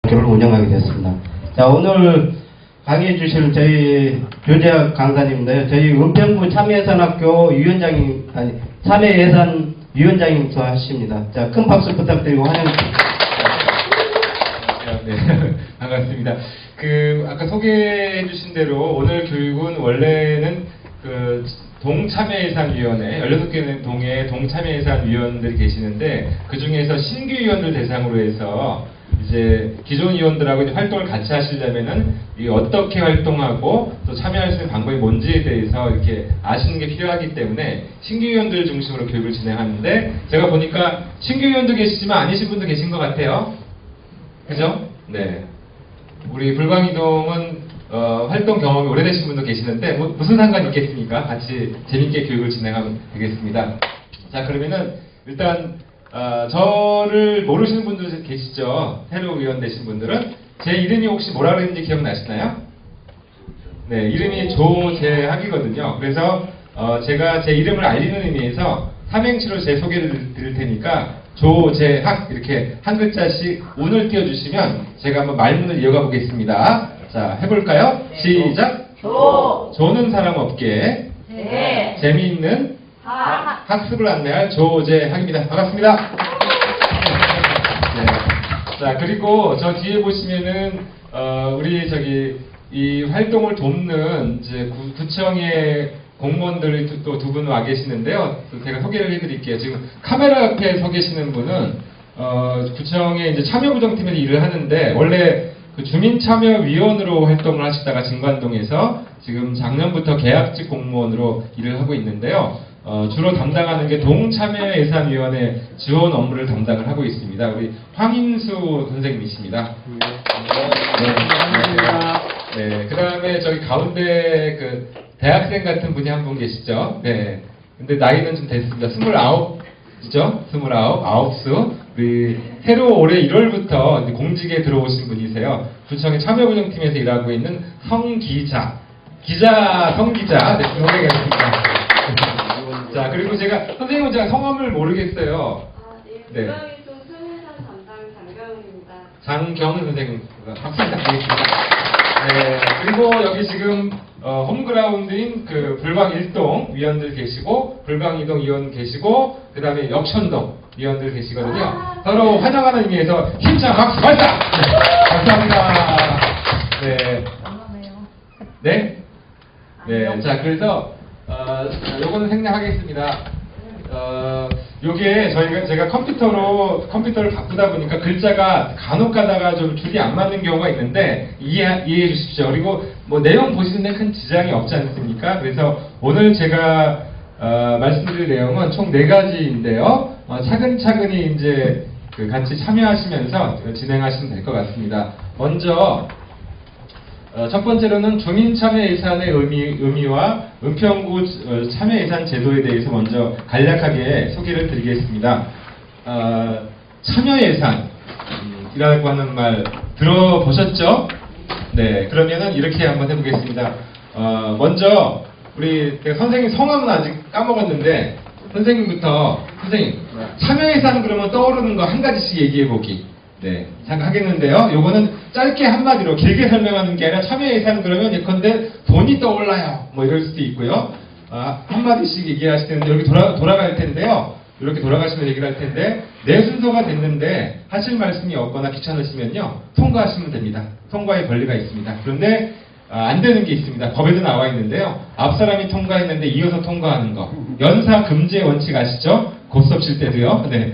학교를 운영하게 됐습니다. 자, 오늘 강의해 주실 저희 교재학 강사님인데요. 저희 은평구 참여예산학교 위원장님, 아니, 참여예산위원장님도 하십니다. 자, 큰 박수 부탁드리고 환영드립니다. 네, 반갑습니다. 아까 소개해 주신 대로 오늘 교육은 원래는 동참여예산위원회, 16개 동의 동참여예산위원들이 계시는데, 그 중에서 신규 위원들 대상으로 해서 이제 기존 위원들하고 이제 활동을 같이 하시려면은 이 어떻게 활동하고 또 참여할 수 있는 방법이 뭔지에 대해서 이렇게 아시는 게 필요하기 때문에 신규 위원들 중심으로 교육을 진행하는데, 제가 보니까 신규 위원도 계시지만 아니신 분도 계신 것 같아요. 그죠? 네. 우리 불광이동은 활동 경험이 오래되신 분도 계시는데 무슨 상관이 있겠습니까? 같이 재밌게 교육을 진행하면 되겠습니다. 자, 그러면은 일단 저를 모르시는 분들 계시죠? 새로 위원 되신 분들은 제 이름이 혹시 뭐라 그랬는지 기억나시나요? 네, 이름이 조재학이거든요. 그래서 제가 제 이름을 알리는 의미에서 삼행시로 제 소개를 드릴 테니까 조재학 이렇게 한 글자씩 운을 띄워주시면 제가 한번 말문을 이어가 보겠습니다. 자, 해볼까요? 시작! 조는 사람 없게 재미있는 학습을 안내할 조재학입니다. 반갑습니다. 네. 자, 그리고 저 뒤에 보시면은 우리 이 활동을 돕는 이제 구청의 공무원들이 또 두 분 와 계시는데요. 제가 소개를 해드릴게요. 지금 카메라 옆에 서 계시는 분은 구청의 이제 참여부정팀에서 일을 하는데, 원래 주민참여위원으로 활동을 하시다가 진관동에서 지금 작년부터 계약직 공무원으로 일을 하고 있는데요. 주로 담당하는 게 동참여예산위원회 지원 업무를 담당을 하고 있습니다. 우리 황인수 선생님이십니다. 네, 그 다음에 저기 가운데 대학생 같은 분이 한 분 계시죠? 네. 근데 나이는 좀 됐습니다. 29이죠? 29수. 우리 새로 올해 1월부터 공직에 들어오신 분이세요. 구청의 참여부정팀에서 일하고 있는 성기자. 성기자. 네, 소개하겠습니다. 자, 그리고 선생님은 제가 성함을 모르겠어요. 네. 불광이동 참여예산 담당 장경은입니다. 장경은 선생님. 박수 부탁드리겠습니다. 네, 그리고 여기 지금 홈그라운드인 불광 1동 위원들 계시고, 불광 2동 위원 계시고, 그 다음에 역천동 위원들 계시거든요. 서로 환영하는 의미에서 힘찬 박수 발사! 감사합니다. 네. 네? 네. 자, 그래서 요거는 생략하겠습니다. 요게 제가 컴퓨터를 바꾸다 보니까 글자가 간혹 가다가 좀 줄이 안 맞는 경우가 있는데 이해해 주십시오. 그리고 내용 보시는데 큰 지장이 없지 않습니까? 그래서 오늘 제가 말씀드릴 내용은 총 4가지인데요. 차근차근히 이제 같이 참여하시면서 진행하시면 될 것 같습니다. 먼저 첫 번째로는 주민참여예산의 의미와 은평구 참여예산 제도에 대해서 먼저 간략하게 소개를 드리겠습니다. 참여예산이라고 하는 말 들어보셨죠? 네, 그러면은 이렇게 한번 해보겠습니다. 먼저 우리 선생님 성함은 아직 까먹었는데 선생님 참여예산 그러면 떠오르는 거 한 가지씩 얘기해보기. 네, 하겠는데요. 요거는 짧게 한마디로 길게 설명하는 게 아니라 참여예산 그러면 예컨대 돈이 떠올라요. 이럴 수도 있고요. 한마디씩 얘기하실 텐데 여기 돌아갈 텐데요. 이렇게 돌아가시면 얘기를 할 텐데, 내 순서가 됐는데 하실 말씀이 없거나 귀찮으시면요, 통과하시면 됩니다. 통과의 권리가 있습니다. 그런데 안 되는 게 있습니다. 법에도 나와 있는데요. 앞 사람이 통과했는데 이어서 통과하는 거. 연사 금지의 원칙 아시죠? 고스톱 칠 때도요. 네.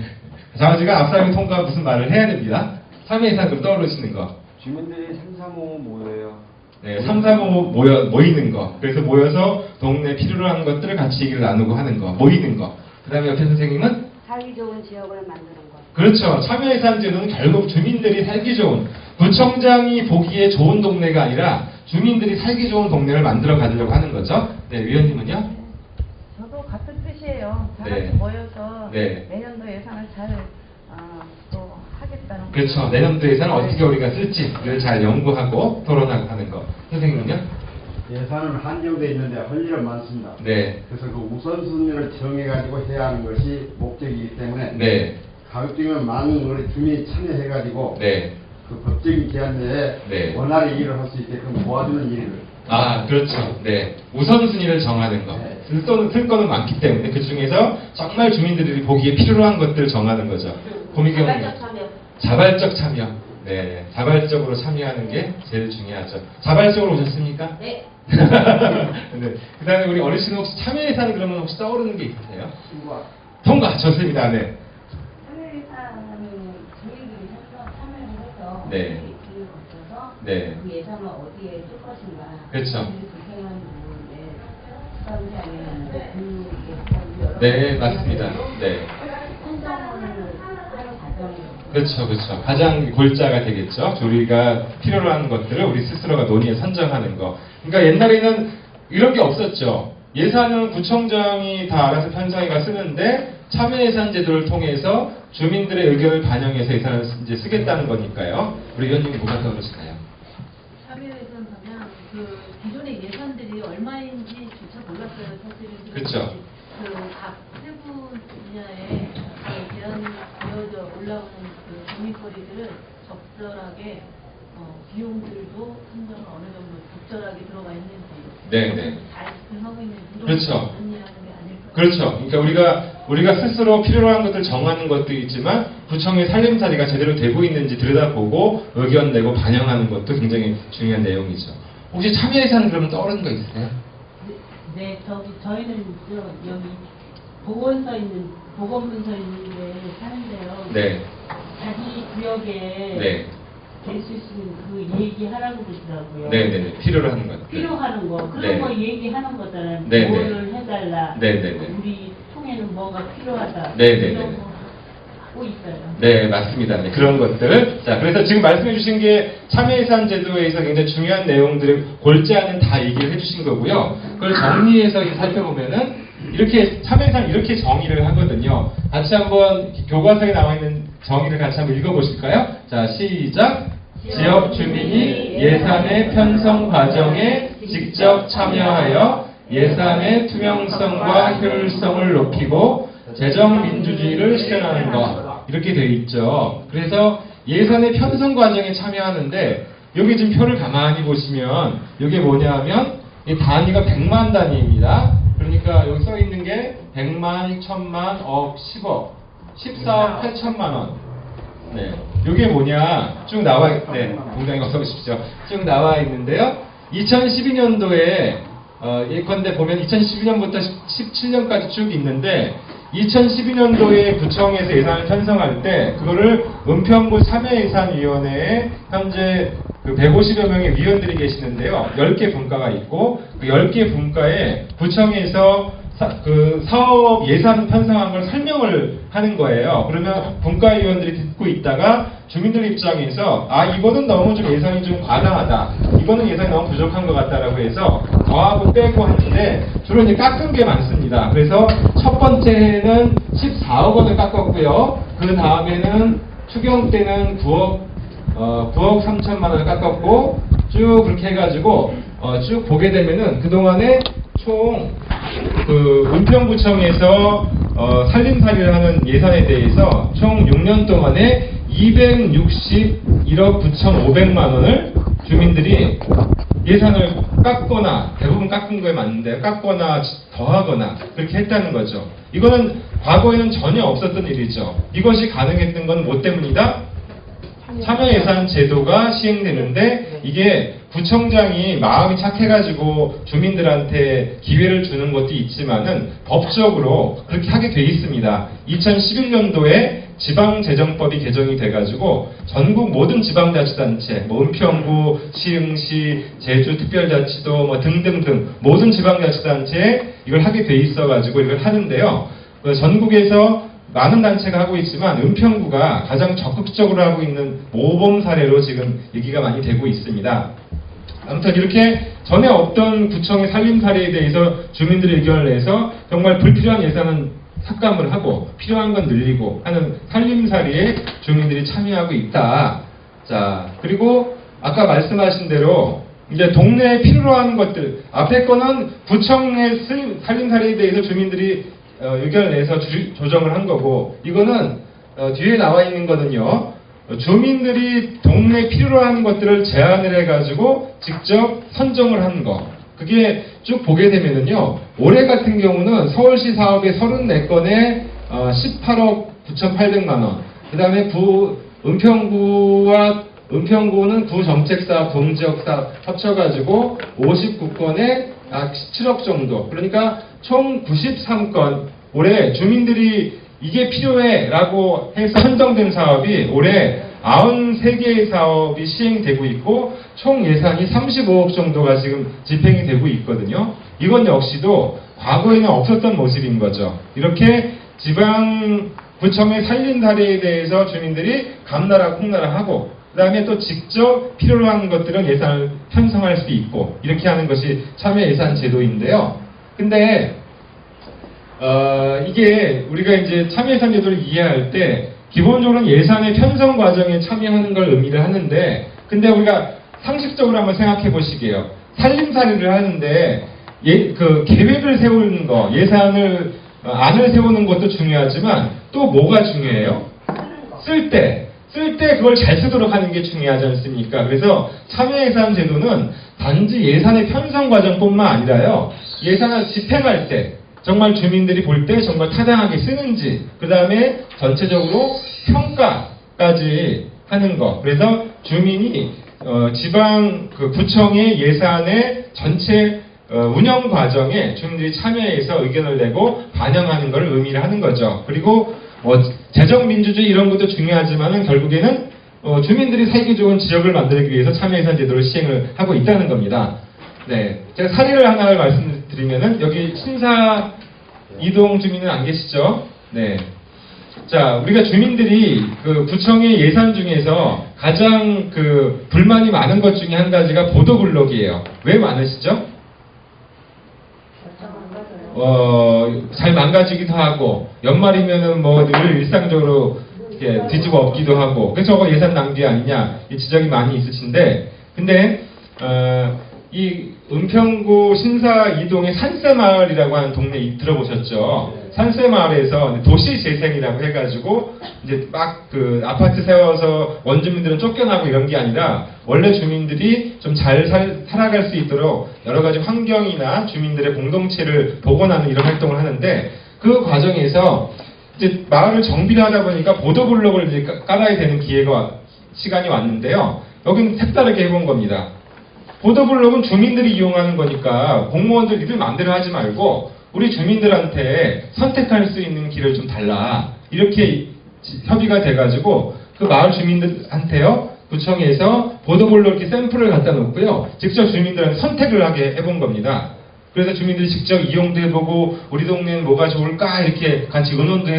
자지가 앞 사람이 통과하면 무슨 말을 해야 됩니다. 참여예산으로 떠오르시는 거. 주민들이 335 모여요. 네, 335 모이는 거. 그래서 모여서 동네 필요로 하는 것들을 같이 얘기를 나누고 하는 거. 모이는 거. 그 다음에 옆에 선생님은? 살기 좋은 지역을 만드는 것. 그렇죠. 참여예산제도는 결국 주민들이 살기 좋은, 구청장이 보기에 좋은 동네가 아니라 주민들이 살기 좋은 동네를 만들어 가려고 하는 거죠. 네, 위원님은요? 저도 같은 뜻이에요. 다 같이 네. 모여서 네. 내년도 예산을 잘 또 하겠다는 그렇죠. 내년도 예산을 어떻게 우리가 쓸지를 잘 연구하고 토론하고 하는 거. 선생님은요? 예산은 한정되어 있는데 할 일은 많습니다. 네. 그래서 우선순위를 정해가지고 해야 하는 것이 목적이기 때문에 네. 가급적이면 많은 우리 주민이 참여해가지고 네. 그 법적인 기한 내에 네. 원활히 일을 할 수 있게끔 도와주는 일을. 아, 그렇죠. 네. 우선순위를 정하는 거. 네. 쓸 거는 많기 때문에 그 중에서 정말 주민들이 보기에 필요로 한 것들을 정하는 거죠. 고미경 자발적 참여. 자발적 참여. 네. 자발적으로 참여하는 게 제일 중요하죠. 자발적으로 오셨습니까? 네. 네. 그 다음에 우리 어르신은 혹시 참여 예산 그러면 혹시 떠오르는 게 있으세요? 통과. 좋습니다. 네. 참여예산은 주민들이 참여를 해서 네. 기회가 없어서 네. 그 예산을 어디에 쓸 것인가 그렇죠. 주민들이 불편한 부분에 수감지 아니면 그 네, 맞습니다. 네. 선정을 하는 과정이에요. 그렇죠, 그렇죠. 가장 골자가 되겠죠. 우리가 필요로 하는 것들을 우리 스스로가 논의해 선정하는 거. 그러니까 옛날에는 이런 게 없었죠. 예산은 구청장이 다 알아서 편성해가 쓰는데 참여예산 제도를 통해서 주민들의 의견을 반영해서 예산을 이제 쓰겠다는 거니까요. 우리 의원님이 뭐가 떠오르시나요? 참여예산 하면 그 기존의 예산들이 얼마인지조차 몰랐어요, 사실은. 그렇죠. 그각 세부 분야에 제한되어져 올라오는 그 고민거리들을 적절하게 비용들도 산정을 어느 정도 적절하게 들어가 있는지 네. 잘 집행하고 있는지 이런 그렇죠. 걸 정리하는 게 아닐까. 그렇죠. 그러니까 우리가 스스로 필요로 한 것들 정하는 것도 있지만 구청의 살림살이가 제대로 되고 있는지 들여다보고 의견 내고 반영하는 것도 굉장히 중요한 내용이죠. 혹시 참여 예산 그러면 떠오르는 거 있으세요? 네, 저희는 여기 보건소 있는 보건문서 있는 데 사는데요. 네. 자기 구역에 네. 될 수 있으면 그 얘기하라고 그러더라고요. 네네네. 필요로 하는 것. 필요하는 거 그런 네. 거 얘기하는 거잖아요. 네, 뭐를 해달라. 네네네. 우리 통에는 뭐가 필요하다. 네네네. 이런 거 하고 있어요. 네, 맞습니다. 네, 그런 것들. 자, 그래서 지금 말씀해 주신 게 참여예산 제도에서 굉장히 중요한 내용들을 골자는 다 얘기를 해 주신 거고요. 그걸 정리해서 살펴보면은 이렇게 참여예산 이렇게 정의를 하거든요. 같이 한번 교과서에 나와 있는 정의를 같이 한번 읽어보실까요? 자, 시작. 지역 주민이 예산의 편성 과정에 직접 참여하여 예산의 투명성과 효율성을 높이고 재정 민주주의를 실현하는 것. 이렇게 되어 있죠. 그래서 예산의 편성 과정에 참여하는데 여기 지금 표를 가만히 보시면 이게 뭐냐 하면 이 단위가 100만 단위입니다. 그러니까 여기 써 있는 게 100만, 1000만, 억, 10억, 14억 8천만 원. 네, 이게 뭐냐 쭉 나와 네, 공장에 어서 오십시오. 쭉 나와 있는데요. 2012년도에 예컨대 보면 2012년부터 17년까지 쭉 있는데 2012년도에 구청에서 예산을 편성할 때 그거를 은평구 참여예산위원회에 현재 그 150여 명의 위원들이 계시는데요. 10개 분과가 있고 그 10개 분과에 구청에서 그 사업 예산 편성한 걸 설명을 하는 거예요. 그러면 분과위원들이 듣고 있다가 주민들 입장에서 이거는 너무 좀 예산이 좀 과다하다. 이거는 예산이 너무 부족한 것 같다라고 해서 더하고 빼고 하는데 주로 이제 깎은 게 많습니다. 그래서 첫 번째는 14억 원을 깎았고요. 그 다음에는 추경 때는 9억 3천만 원을 깎았고 쭉 그렇게 해가지고 쭉 보게 되면은 그동안에 총 그 은평구청에서 살림살이를 하는 예산에 대해서 총 6년 동안에 261억 9,500만 원을 주민들이 예산을 깎거나 대부분 깎은 거에 맞는데 깎거나 더하거나 그렇게 했다는 거죠. 이거는 과거에는 전혀 없었던 일이죠. 이것이 가능했던 건 뭐 때문이다? 참여예산 제도가 시행되는데 이게 구청장이 마음이 착해가지고 주민들한테 기회를 주는 것도 있지만은 법적으로 그렇게 하게 돼 있습니다. 2011년도에 지방재정법이 개정이 돼가지고 전국 모든 지방자치단체, 은평구, 시흥시, 제주특별자치도 등등등 모든 지방자치단체에 이걸 하게 돼 있어가지고 이걸 하는데요. 전국에서 많은 단체가 하고 있지만 은평구가 가장 적극적으로 하고 있는 모범 사례로 지금 얘기가 많이 되고 있습니다. 아무튼 이렇게 전에 없던 구청의 살림 사례에 대해서 주민들의 의견을 내서 정말 불필요한 예산은 삭감을 하고 필요한 건 늘리고 하는 살림 사례에 주민들이 참여하고 있다. 자, 그리고 아까 말씀하신 대로 이제 동네에 필요로 하는 것들 앞에 거는 구청의 살림 사례에 대해서 주민들이 의견을 내서 조정을 한 거고 이거는 뒤에 나와 있는 거는요. 주민들이 동네 필요로 하는 것들을 제안을 해가지고 직접 선정을 한 거. 그게 쭉 보게 되면은요, 올해 같은 경우는 서울시 사업에 34건에 18억 9,800만 원. 그 다음에 은평구는 구정책사업, 동지역사업 합쳐가지고 59건에 약 17억 정도. 그러니까 총 93건. 올해 주민들이 이게 필요해 라고 해서 선정된 사업이 올해 93개의 사업이 시행되고 있고 총 예산이 35억 정도가 지금 집행이 되고 있거든요. 이건 역시도 과거에는 없었던 모습인 거죠. 이렇게 지방구청의 살린 사례에 대해서 주민들이 감나라 콩나라 하고 그 다음에 또 직접 필요로 하는 것들은 예산을 편성할 수 있고 이렇게 하는 것이 참여 예산 제도인데요. 근데 이게 우리가 이제 참여 예산 제도를 이해할 때 기본적으로는 예산의 편성 과정에 참여하는 걸 의미를 하는데 근데 우리가 상식적으로 한번 생각해 보시게요. 살림살이를 하는데 그 계획을 세우는 거, 안을 세우는 것도 중요하지만 또 뭐가 중요해요? 쓸 때 그걸 잘 쓰도록 하는 게 중요하지 않습니까? 그래서 참여예산 제도는 단지 예산의 편성 과정뿐만 아니라요. 예산을 집행할 때 정말 주민들이 볼 때 정말 타당하게 쓰는지 그 다음에 전체적으로 평가까지 하는 거. 그래서 주민이 지방 구청의 예산의 전체 운영 과정에 주민들이 참여해서 의견을 내고 반영하는 것을 의미를 하는 거죠. 그리고 재정 민주주의 이런 것도 중요하지만은 결국에는 주민들이 살기 좋은 지역을 만들기 위해서 참여예산 제도를 시행을 하고 있다는 겁니다. 네, 제가 사례를 하나를 말씀드리면은 여기 신사 이동 주민은 안 계시죠? 네. 자, 우리가 주민들이 그 구청의 예산 중에서 가장 그 불만이 많은 것 중에 한 가지가 보도블록이에요. 왜 많으시죠? 잘 망가지기도 하고 연말이면은 뭐 늘 일상적으로 이렇게 뒤집어 엎기도 하고 그래서 저거 예산 낭비 아니냐 이 지적이 많이 있으신데 근데 이 은평구 신사 이동의 산세마을이라고 하는 동네 들어보셨죠? 산세마을에서 도시재생이라고 해가지고 이제 막 그 아파트 세워서 원주민들은 쫓겨나고 이런 게 아니라 원래 주민들이 좀 잘 살아갈 수 있도록 여러 가지 환경이나 주민들의 공동체를 복원하는 이런 활동을 하는데 그 과정에서 이제 마을을 정비를 하다 보니까 보도블록을 이제 깔아야 되는 시간이 왔는데요. 여기는 색다르게 해본 겁니다. 보도블록은 주민들이 이용하는 거니까 공무원들 니들 마음대로 하지 말고 우리 주민들한테 선택할 수 있는 길을 좀 달라. 이렇게 협의가 돼가지고 그 마을 주민들한테요. 구청에서 보도블록 이렇게 샘플을 갖다 놓고요. 직접 주민들한테 선택을 하게 해본 겁니다. 그래서 주민들이 직접 이용도 해보고 우리 동네는 뭐가 좋을까 이렇게 같이 의논도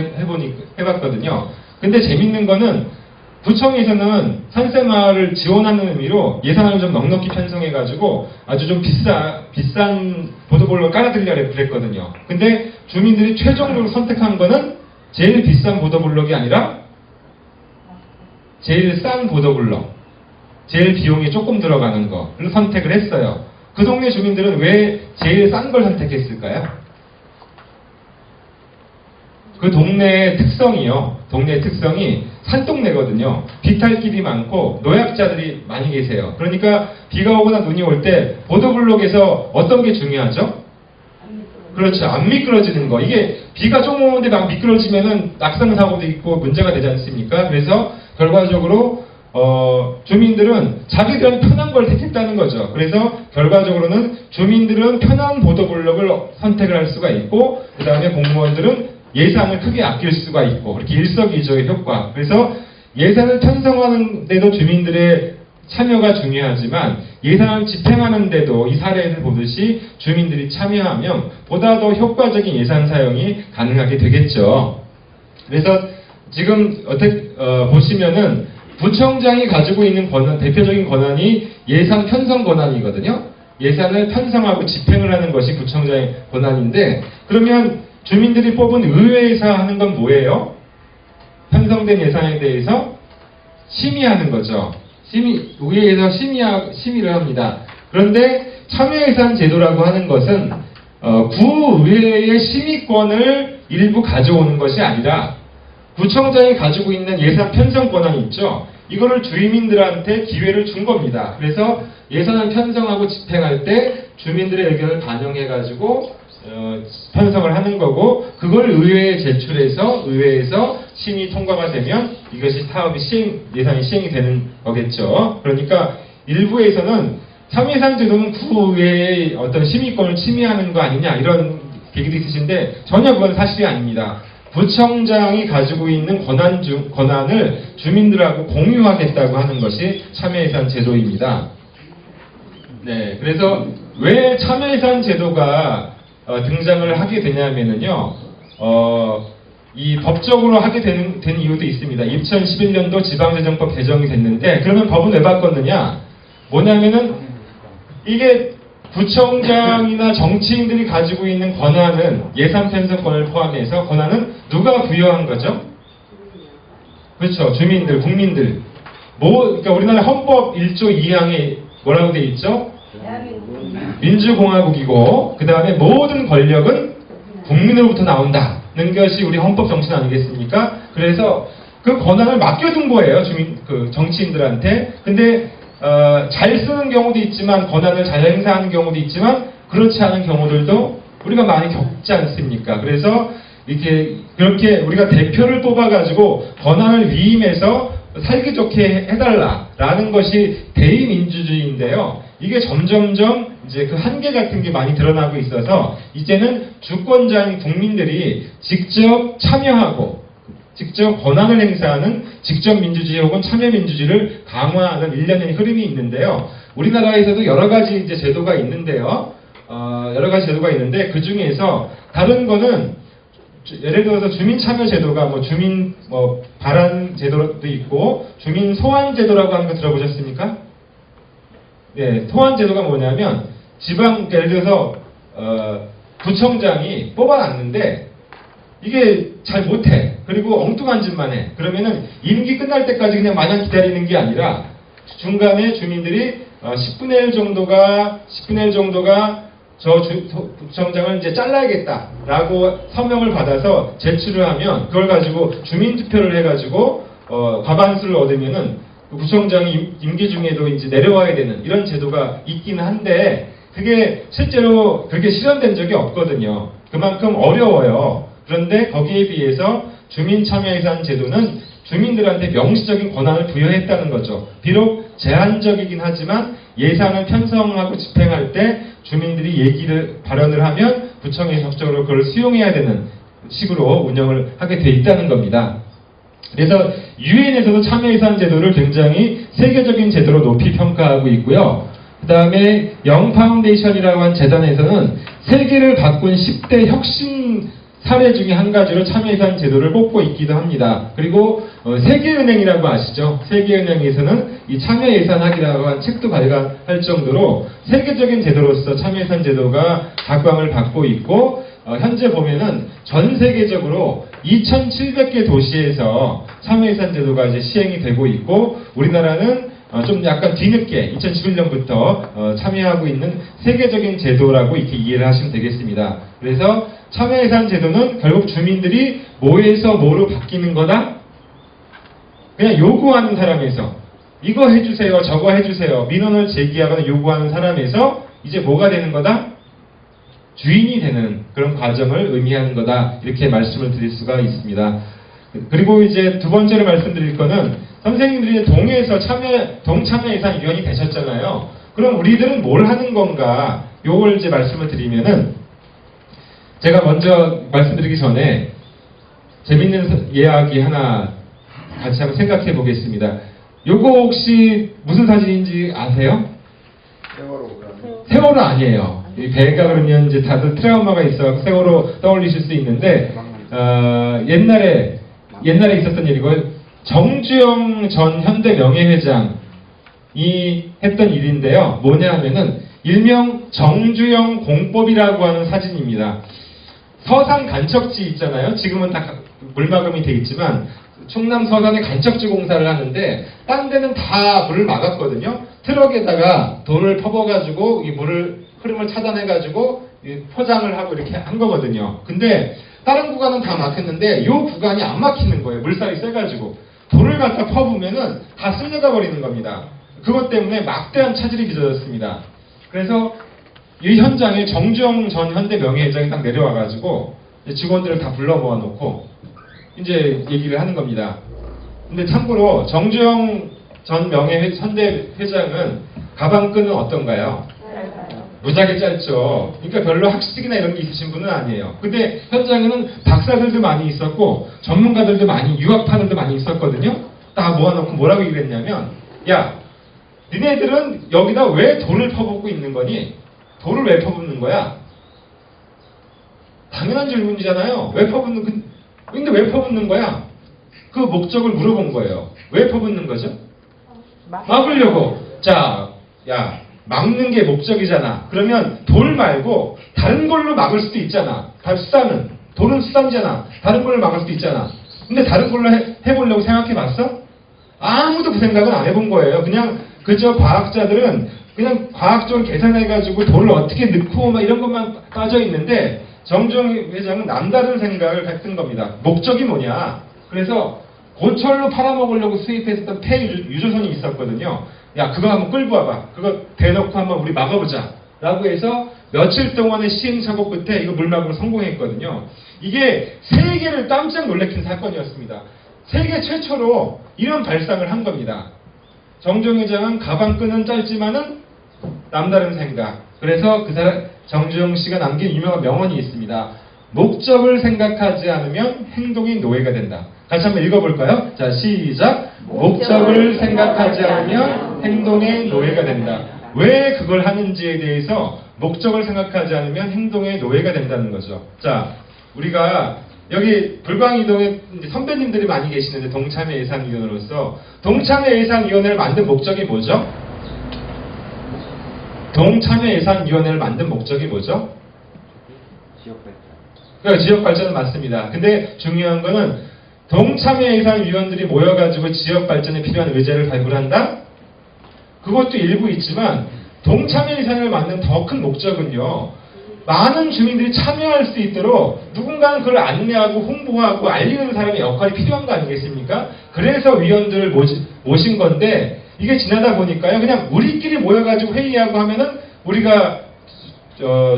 해봤거든요. 근데 재밌는 거는 구청에서는 산세마을을 지원하는 의미로 예산을 좀 넉넉히 편성해가지고 아주 좀 비싼 보도블록을 깔아드리려고 그랬거든요. 근데 주민들이 최종적으로 선택한 거는 제일 비싼 보도블록이 아니라 제일 싼 보도블록, 제일 비용이 조금 들어가는 거를 선택을 했어요. 그 동네 주민들은 왜 제일 싼 걸 선택했을까요? 그 동네의 특성이요. 동네의 특성이 산동네거든요. 비탈길이 많고 노약자들이 많이 계세요. 그러니까 비가 오거나 눈이 올 때 보도블록에서 어떤 게 중요하죠? 그렇죠. 안 미끄러지는 거. 이게 비가 좀 오는데 막 미끄러지면은 낙상사고도 있고 문제가 되지 않습니까? 그래서 결과적으로 주민들은 자기들은 편한 걸 택했다는 거죠. 그래서 결과적으로는 주민들은 편한 보도블록을 선택을 할 수가 있고 그 다음에 공무원들은 예산을 크게 아낄 수가 있고 이렇게 일석이조의 효과. 그래서 예산을 편성하는 데도 주민들의 참여가 중요하지만 예산을 집행하는 데도 이 사례를 보듯이 주민들이 참여하면 보다 더 효과적인 예산 사용이 가능하게 되겠죠. 그래서 지금 보시면은 구청장이 가지고 있는 대표적인 권한이 예산 편성 권한이거든요. 예산을 편성하고 집행을 하는 것이 구청장의 권한인데 그러면 주민들이 뽑은 의회에서 하는 건 뭐예요? 편성된 예산에 대해서 심의하는 거죠. 의회에서 심의를 합니다. 그런데 참여예산 제도라고 하는 것은 구의회의 심의권을 일부 가져오는 것이 아니라 구청장이 가지고 있는 예산 편성 권한이 있죠. 이거를 주민들한테 기회를 준 겁니다. 그래서 예산을 편성하고 집행할 때 주민들의 의견을 반영해가지고 편성을 하는 거고, 그걸 의회에 제출해서 의회에서 심의 통과가 되면 이것이 사업이 예산이 시행이 되는 거겠죠. 그러니까 일부에서는 참여예산 제도는 구의회의 어떤 심의권을 침해하는 거 아니냐 이런 얘기도 있으신데, 전혀 그건 사실이 아닙니다. 구청장이 가지고 있는 권한을 주민들하고 공유하겠다고 하는 것이 참여예산 제도입니다. 네, 그래서 왜 참여예산 제도가 등장을 하게 되냐면은요, 이 법적으로 하게 된 이유도 있습니다. 2011년도 지방재정법 개정이 됐는데, 그러면 법은 왜 바꿨느냐? 뭐냐면은 이게 구청장이나 정치인들이 가지고 있는 권한은, 예산 편성권을 포함해서 권한은 누가 부여한 거죠? 그렇죠. 주민들, 국민들. 그러니까 우리나라 헌법 1조 2항에 뭐라고 돼 있죠? 민주공화국이고, 그 다음에 모든 권력은 국민으로부터 나온다는 것이 우리 헌법 정신 아니겠습니까? 그래서 그 권한을 맡겨둔 거예요, 정치인들한테. 근데 잘 쓰는 경우도 있지만, 권한을 잘 행사하는 경우도 있지만, 그렇지 않은 경우들도 우리가 많이 겪지 않습니까? 그래서 그렇게 우리가 대표를 뽑아가지고 권한을 위임해서 살기 좋게 해달라라는 것이 대의민주주의인데요. 이게 점점점 이제 그 한계 같은 게 많이 드러나고 있어서, 이제는 주권자인 국민들이 직접 참여하고 직접 권한을 행사하는 직접 민주주의 혹은 참여 민주주의를 강화하는 일련의 흐름이 있는데요. 우리나라에서도 여러 가지 이제 제도가 있는데요. 여러 가지 제도가 있는데, 그 중에서 다른 거는 예를 들어서 주민 참여 제도가 주민 발안 제도도 있고, 주민 소환 제도라고 하는 거 들어보셨습니까? 네, 소환 제도가 뭐냐면, 예를 들어서 구청장이 뽑아놨는데 이게 잘 못해. 그리고 엉뚱한 짓만 해. 그러면은 임기 끝날 때까지 그냥 마냥 기다리는 게 아니라, 중간에 주민들이 10분의 1 정도가 저 구청장을 이제 잘라야겠다라고 서명을 받아서 제출을 하면, 그걸 가지고 주민투표를 해가지고 과반수를 얻으면은 그 구청장이 임기 중에도 이제 내려와야 되는 이런 제도가 있긴 한데, 그게 실제로 그렇게 실현된 적이 없거든요. 그만큼 어려워요. 그런데 거기에 비해서 주민참여예산 제도는 주민들한테 명시적인 권한을 부여했다는 거죠. 비록 제한적이긴 하지만 예산을 편성하고 집행할 때 주민들이 발언을 하면 구청이 적극적으로 그걸 수용해야 되는 식으로 운영을 하게 돼 있다는 겁니다. 그래서 유엔에서도 참여예산 제도를 굉장히 세계적인 제도로 높이 평가하고 있고요. 그 다음에 영 파운데이션이라고 하는 재단에서는 세계를 바꾼 10대 혁신 사례 중에 한 가지로 참여예산 제도를 꼽고 있기도 합니다. 그리고 세계은행이라고 아시죠? 세계은행에서는 이 참여예산학이라고 한 책도 발간할 정도로 세계적인 제도로서 참여예산 제도가 각광을 받고 있고, 현재 보면은 전 세계적으로 2,700개 도시에서 참여예산 제도가 이제 시행이 되고 있고, 우리나라는 좀 약간 뒤늦게 2011년부터 참여하고 있는 세계적인 제도라고 이렇게 이해를 하시면 되겠습니다. 그래서 참여예산 제도는 결국 주민들이 뭐에서 뭐로 바뀌는 거다? 그냥 요구하는 사람에서, 이거 해주세요, 저거 해주세요, 민원을 제기하거나 요구하는 사람에서 이제 뭐가 되는 거다? 주인이 되는 그런 과정을 의미하는 거다, 이렇게 말씀을 드릴 수가 있습니다. 그리고 이제 두 번째로 말씀드릴 거는, 선생님들이 동참여예산위원이 되셨잖아요. 그럼 우리들은 뭘 하는 건가? 요걸 이제 말씀을 드리면은, 제가 먼저 말씀드리기 전에 재밌는 이야기 하나 같이 한번 생각해 보겠습니다. 요거 혹시 무슨 사진인지 아세요? 세월호 아니에요. 이 배가 그러면 이제 다들 트라우마가 있어 세월호 떠올리실 수 있는데, 옛날에 있었던 일이고, 정주영 전 현대 명예회장이 했던 일인데요. 뭐냐 하면은 일명 정주영 공법이라고 하는 사진입니다. 서산 간척지 있잖아요. 지금은 다 물마금이 돼 있지만, 충남 서산에 간척지 공사를 하는데 딴 데는 다 물을 막았거든요. 트럭에다가 돌을 퍼버가지고 이 물을 흐름을 차단해가지고 포장을 하고 이렇게 한 거거든요. 근데 다른 구간은 다 막혔는데 이 구간이 안 막히는 거예요. 물살이 세가지고. 돌을 갖다 퍼부면은 다 쓸려가 버리는 겁니다. 그것 때문에 막대한 차질이 빚어졌습니다. 그래서 이 현장에 정주영 전 현대 명예회장이 딱 내려와가지고 직원들을 다 불러 모아놓고 이제 얘기를 하는 겁니다. 근데 참고로 정주영 전 현대 회장은 가방끈은 어떤가요? 무지하게 짧죠. 그러니까 별로 학식이나 이런 게 있으신 분은 아니에요. 근데 현장에는 박사들도 많이 있었고 전문가들도 많이, 유학파들도 많이 있었거든요. 다 모아놓고 뭐라고 얘기를 했냐면, 야, 니네들은 여기다 왜 돌을 퍼붓고 있는 거니? 돌을 왜 퍼붓는 거야? 당연한 질문이잖아요. 왜 퍼붓는, 근데 왜 퍼붓는 거야? 그 목적을 물어본 거예요. 왜 퍼붓는 거죠? 막으려고. 자, 야, 막는 게 목적이잖아. 그러면 돌 말고 다른 걸로 막을 수도 있잖아. 수단은. 돌은 수단이잖아. 다른 걸로 막을 수도 있잖아. 근데 다른 걸로 해보려고 생각해봤어? 아무도 그 생각은 안 해본 거예요. 그냥 그저 과학자들은 그냥 과학적으로 계산해가지고 돌을 어떻게 넣고 막 이런 것만 빠져 있는데 정주영 회장은 남다른 생각을 했던 겁니다. 목적이 뭐냐? 그래서 고철로 팔아먹으려고 수입했었던 폐유조선이 있었거든요. 야, 그거 한번 끌고 와봐. 그거 대놓고 한번 우리 막아보자. 라고 해서 며칠 동안의 시행착오 끝에 이거 물막으로 성공했거든요. 이게 세계를 깜짝 놀래킨 사건이었습니다. 세계 최초로 이런 발상을 한 겁니다. 정주영 회장은 가방끈은 짧지만은 남다른 생각. 그래서 그 사람 정주영 씨가 남긴 유명한 명언이 있습니다. 목적을 생각하지 않으면 행동이 노예가 된다. 같이 한번 읽어볼까요? 자, 시작. 목적을 생각하지 않으면 행동의 노예가 된다. 왜 그걸 하는지에 대해서 목적을 생각하지 않으면 행동의 노예가 된다는 거죠. 자, 우리가 여기 불광이동에 선배님들이 많이 계시는데 동참회 예산위원으로서 동참회 예산위원회를 만든 목적이 뭐죠? 동참회 예산위원회를 만든 목적이 뭐죠? 그러니까 지역 발전은 맞습니다. 근데 중요한 거는 동참회 예산위원들이 모여가지고 지역 발전에 필요한 의제를 발굴한다? 그것도 일부 있지만 동참회 예산을 만든 더 큰 목적은요. 많은 주민들이 참여할 수 있도록 누군가는 그걸 안내하고 홍보하고 알리는 사람의 역할이 필요한 거 아니겠습니까? 그래서 위원들을 모신 건데 이게 지나다 보니까요. 그냥 우리끼리 모여가지고 회의하고 하면은 우리가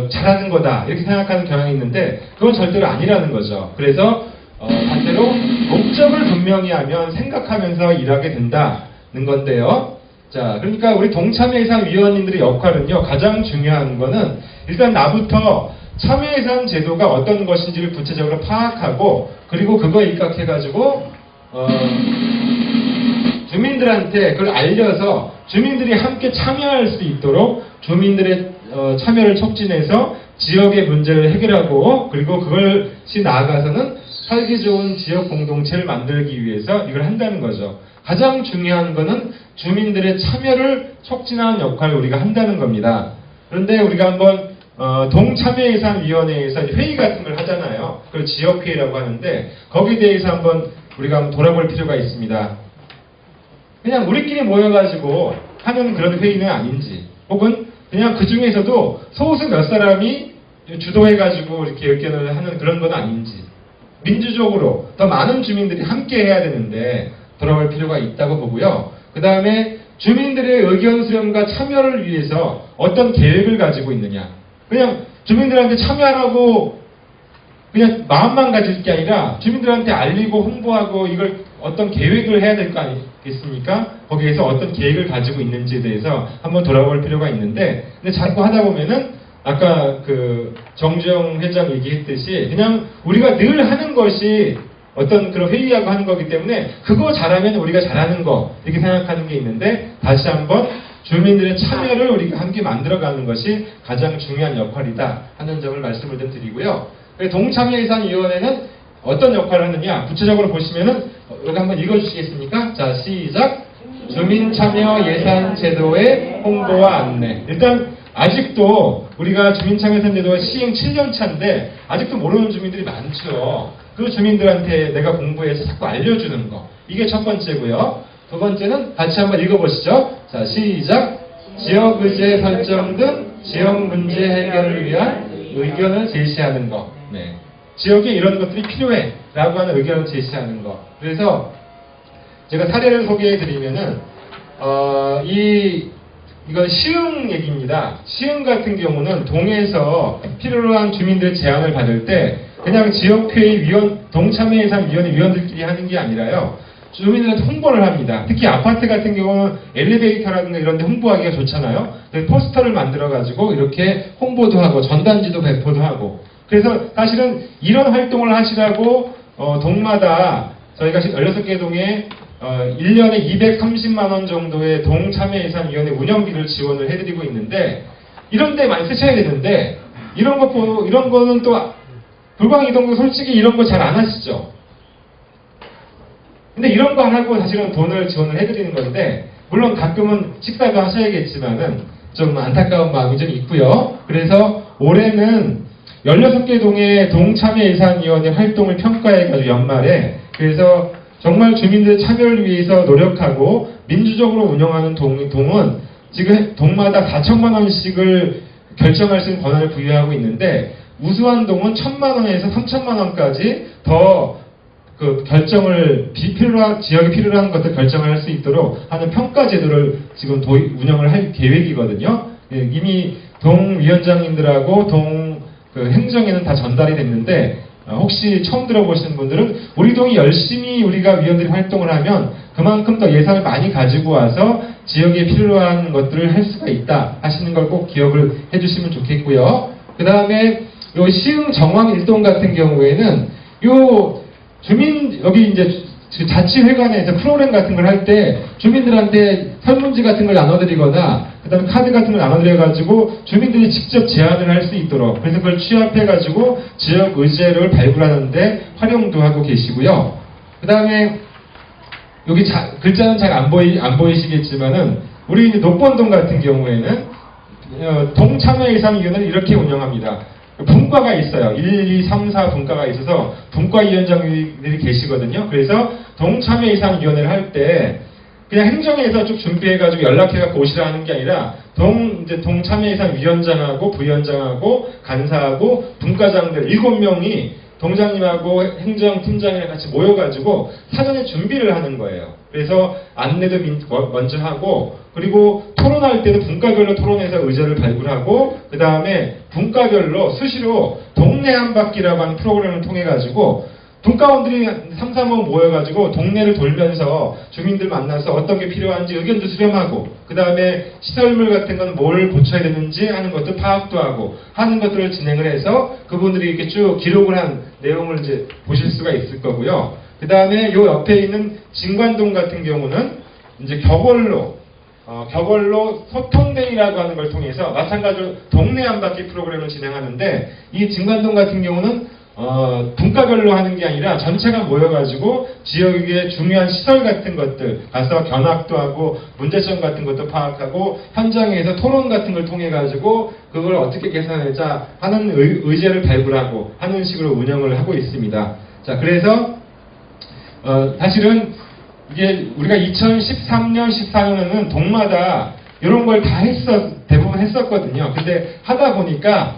잘하는 거다 이렇게 생각하는 경향이 있는데 그건 절대로 아니라는 거죠. 그래서 반대로 목적을 분명히 하면 생각하면서 일하게 된다는 건데요. 자, 그러니까 우리 동참회예산 위원님들의 역할은요. 가장 중요한 거는 일단 나부터 참여예산 제도가 어떤 것인지를 구체적으로 파악하고 그리고 그거에 입각해가지고 주민들한테 그걸 알려서 주민들이 함께 참여할 수 있도록 주민들의 참여를 촉진해서 지역의 문제를 해결하고 그리고 그것이 나아가서는 살기 좋은 지역 공동체를 만들기 위해서 이걸 한다는 거죠. 가장 중요한 거는 주민들의 참여를 촉진하는 역할을 우리가 한다는 겁니다. 그런데 우리가 한번 동참회예산위원회에서 회의 같은 걸 하잖아요. 그걸 지역회의라고 하는데 거기에 대해서 한번 우리가 한번 돌아볼 필요가 있습니다. 그냥 우리끼리 모여가지고 하는 그런 회의는 아닌지 혹은 그냥 그 중에서도 소수 몇 사람이 주도해가지고 이렇게 의견을 하는 그런 건 아닌지 민주적으로 더 많은 주민들이 함께 해야 되는데 돌아볼 필요가 있다고 보고요. 그 다음에 주민들의 의견 수렴과 참여를 위해서 어떤 계획을 가지고 있느냐. 그냥 주민들한테 참여하라고 그냥 마음만 가질 게 아니라 주민들한테 알리고 홍보하고 이걸 어떤 계획을 해야 될 거 아니겠습니까? 거기에서 어떤 계획을 가지고 있는지에 대해서 한번 돌아볼 필요가 있는데 근데 자꾸 하다 보면은 아까 그 정주영 회장 얘기했듯이 그냥 우리가 늘 하는 것이 어떤 그런 회의하고 하는 거기 때문에 그거 잘하면 우리가 잘하는 거 이렇게 생각하는 게 있는데 다시 한번 주민들의 참여를 우리가 함께 만들어가는 것이 가장 중요한 역할이다 하는 점을 말씀을 좀 드리고요. 동참회예산위원회는 어떤 역할을 하느냐 구체적으로 보시면은 여기 한번 읽어주시겠습니까? 자, 시작. 주민참여예산제도의 홍보와 안내. 일단 아직도 우리가 주민참여예산제도가 시행 7년 차인데 아직도 모르는 주민들이 많죠. 그 주민들한테 내가 공부해서 자꾸 알려주는 거. 이게 첫 번째고요. 두 번째는 같이 한번 읽어보시죠. 자, 시작. 지역 의제 설정 등 지역 문제 해결을 위한 의견을 제시하는 거. 네. 지역에 이런 것들이 필요해 라고 하는 의견을 제시하는 거. 그래서 제가 사례를 소개해 드리면은 이건 시흥 얘기입니다. 시흥 같은 경우는 동에서 필요로 한 주민들의 제안을 받을 때 그냥 지역회의 동참회의사위원회 위원들끼리 하는 게 아니라요. 주민들한테 홍보를 합니다. 특히 아파트 같은 경우는 엘리베이터라든가 이런 데 홍보하기가 좋잖아요. 그래서 포스터를 만들어가지고 이렇게 홍보도 하고 전단지도 배포도 하고. 그래서 사실은 이런 활동을 하시라고 동마다 저희가 16개 동에 1년에 230만 원 정도의 동참여예산위원회 운영비를 지원을 해드리고 있는데 이런 데 많이 쓰셔야 되는데 이런 거는 또 불광이동도 솔직히 이런 거 잘 안 하시죠. 근데 이런 거 하고 사실은 돈을 지원을 해드리는 건데 물론 가끔은 식사도 하셔야겠지만은 좀 안타까운 마음이 좀 있고요. 그래서 올해는 16개 동의 동참여예산위원회 활동을 평가해가지고 연말에 그래서 정말 주민들의 참여를 위해서 노력하고 민주적으로 운영하는 동은 지금 동마다 4천만 원씩을 결정할 수 있는 권한을 부여하고 있는데 우수한 동은 1,000만 원에서 3천만 원까지 더 그 결정을 지역에 필요로 하는 것들 결정할 수 있도록 하는 평가 제도를 지금 운영을 할 계획이거든요. 예, 이미 동 위원장님들하고 동 행정에는 다 전달이 됐는데 혹시 처음 들어보시는 분들은 우리 동이 열심히 우리가 위원들이 활동을 하면 그만큼 더 예산을 많이 가지고 와서 지역에 필요한 것들을 할 수가 있다 하시는 걸 꼭 기억을 해주시면 좋겠고요. 그 다음에 요 시흥 정왕 일동 같은 경우에는 요 여기 이제 자치회관에서 프로그램 같은 걸 할 때 주민들한테 설문지 같은 걸 나눠드리거나 그 다음에 카드 같은 걸 나눠드려가지고 주민들이 직접 제안을 할 수 있도록 그래서 그걸 취합해가지고 지역 의제를 발굴하는데 활용도 하고 계시고요. 그 다음에 여기 글자는 잘 안 보이시겠지만은 우리 녹번동 같은 경우에는 동참여예산위원회를 이렇게 운영합니다. 분과가 있어요. 1, 2, 3, 4 분과가 있어서 분과위원장들이 계시거든요. 그래서 동참여예산위원회를 할 때 그냥 행정에서 쭉 준비해가지고 연락해갖고 오시라 하는 게 아니라 동참여예산위원장하고 부위원장하고 간사하고 분과장들 7명이 동장님하고 행정팀장이랑 같이 모여가지고 사전에 준비를 하는 거예요. 그래서 안내도 먼저 하고 그리고 토론할 때도 분과별로 토론해서 의제를 발굴하고 그 다음에 분과별로 수시로 동네 한 바퀴라고 하는 프로그램을 통해 가지고 분과원들이 3, 4명 모여가지고 동네를 돌면서 주민들 만나서 어떤 게 필요한지 의견도 수렴하고 그 다음에 시설물 같은 건 뭘 고쳐야 되는지 하는 것도 파악도 하고 하는 것들을 진행을 해서 그분들이 이렇게 쭉 기록을 한 내용을 이제 보실 수가 있을 거고요. 그 다음에 요 옆에 있는 진관동 같은 경우는 이제 격월로 소통데이라고 하는 걸 통해서 마찬가지로 동네 한 바퀴 프로그램을 진행하는데 이 진관동 같은 경우는 분과별로 하는 게 아니라 전체가 모여가지고 지역의 중요한 시설 같은 것들 가서 견학도 하고 문제점 같은 것도 파악하고 현장에서 토론 같은 걸 통해 가지고 그걸 어떻게 개선하자 하는 의제를 발굴하고 하는 식으로 운영을 하고 있습니다. 자, 그래서 사실은 이게 우리가 2013년, 14년에는 동마다 이런 걸 다 대부분 했었거든요. 근데 하다 보니까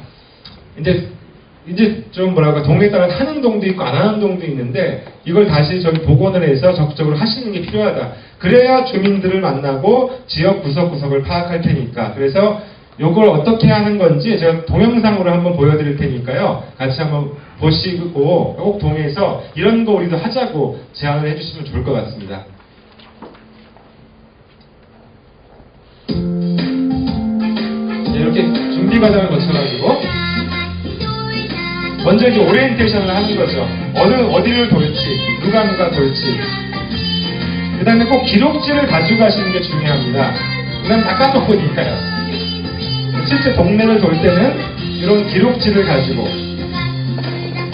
이제 좀 동네에 따라 하는 동도 있고 안 하는 동도 있는데 이걸 다시 복원을 해서 적극적으로 하시는 게 필요하다. 그래야 주민들을 만나고 지역 구석구석을 파악할 테니까. 그래서 이걸 어떻게 하는 건지 제가 동영상으로 한번 보여드릴 테니까요. 같이 한번 보시고 꼭 동해에서 이런 거 우리도 하자고 제안을 해주시면 좋을 것 같습니다. 이렇게 준비 과정을 거쳐가지고 먼저 이제 오리엔테이션을 하는 거죠. 어디를 돌지, 누가 돌지. 그 다음에 꼭 기록지를 가지고 가시는 게 중요합니다. 그 다음에 다 까먹으니까요. 실제 동네를 돌 때는 이런 기록지를 가지고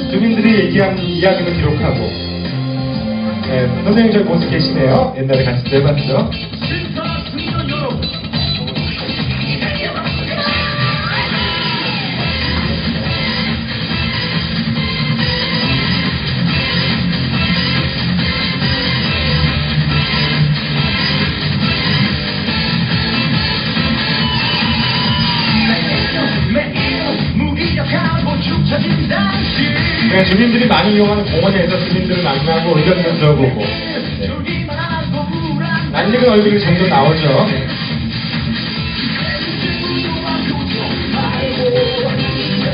주민들이 얘기한 이야기도 기록하고. 네, 선생님 저기 모습 계시네요. 옛날에 같이 해봤죠. 주민들이 많이 이용하는 공원에서 주민들을 만나고 의견도 들어보고. 네. 낯익은 얼굴이 종종 나오죠.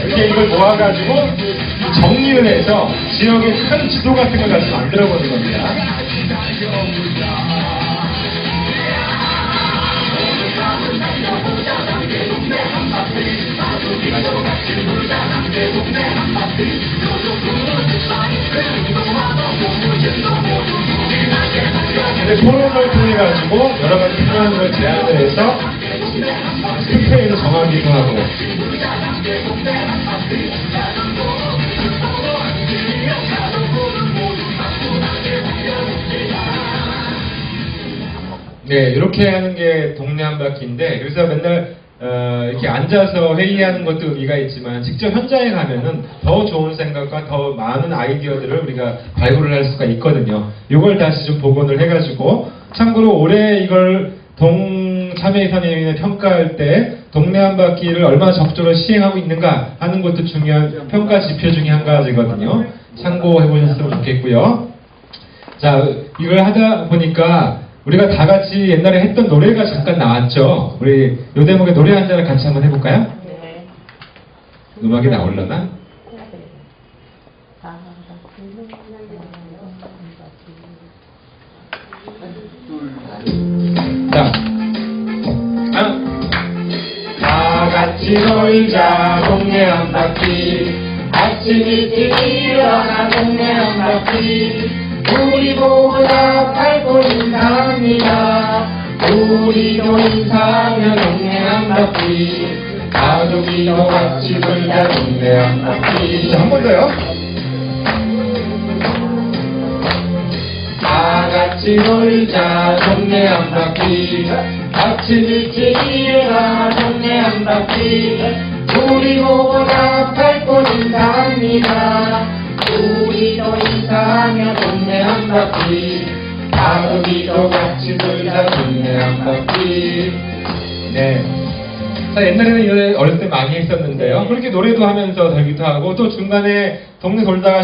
이렇게 이걸 모아가지고 정리를 해서 지역의 큰 지도 같은 걸 다시 만들어보는 겁니다. 근데 토론을 통해 가지고 여러 가지 필요한 걸 제안을 해서 투표에서 정하기도 하고. 네, 이렇게 하는 게 동네 한 바퀴인데, 그래서 맨날 이렇게 앉아서 회의하는 것도 의미가 있지만 직접 현장에 가면은 더 좋은 생각과 더 많은 아이디어들을 우리가 발굴을 할 수가 있거든요. 이걸 다시 좀 복원을 해가지고, 참고로 올해 이걸 동참여예산위원회 평가할 때 동네 한 바퀴를 얼마나 적극적으로 시행하고 있는가 하는 것도 중요한 평가 지표 중에 한 가지거든요. 참고해 보셨으면 좋겠고요. 자, 이걸 하다 보니까 우리가 다 같이 옛날에 했던 노래가 잠깐 나왔죠. 우리 요 대목에 노래 한 잔을 같이 한번 해볼까요? 네. 음악이 나올려나? 자, 다 같이 놀자 동네 한 바퀴. 아침 일찍 일어나 동네 한 바퀴. 우리보다 밝고 인사합니다. 우리도 인사하며 동네 한 바퀴. 가족이도 같이 놀자 동네 한 바퀴. 한 번 더요. 다 같이 놀자 동네 한 바퀴. 아침 일찍 일어나 동네 한 바퀴. 우리보다 밝고 인사합니다. 우리도 인사하며 동네 한 바퀴. 가족이도 같이 놀자 동네 한 바퀴. 네. 자, 옛날에는 이 노래 어렸을 때 많이 했었는데요. 그렇게 노래도 하면서 달기도 하고, 또 중간에 동네 돌다가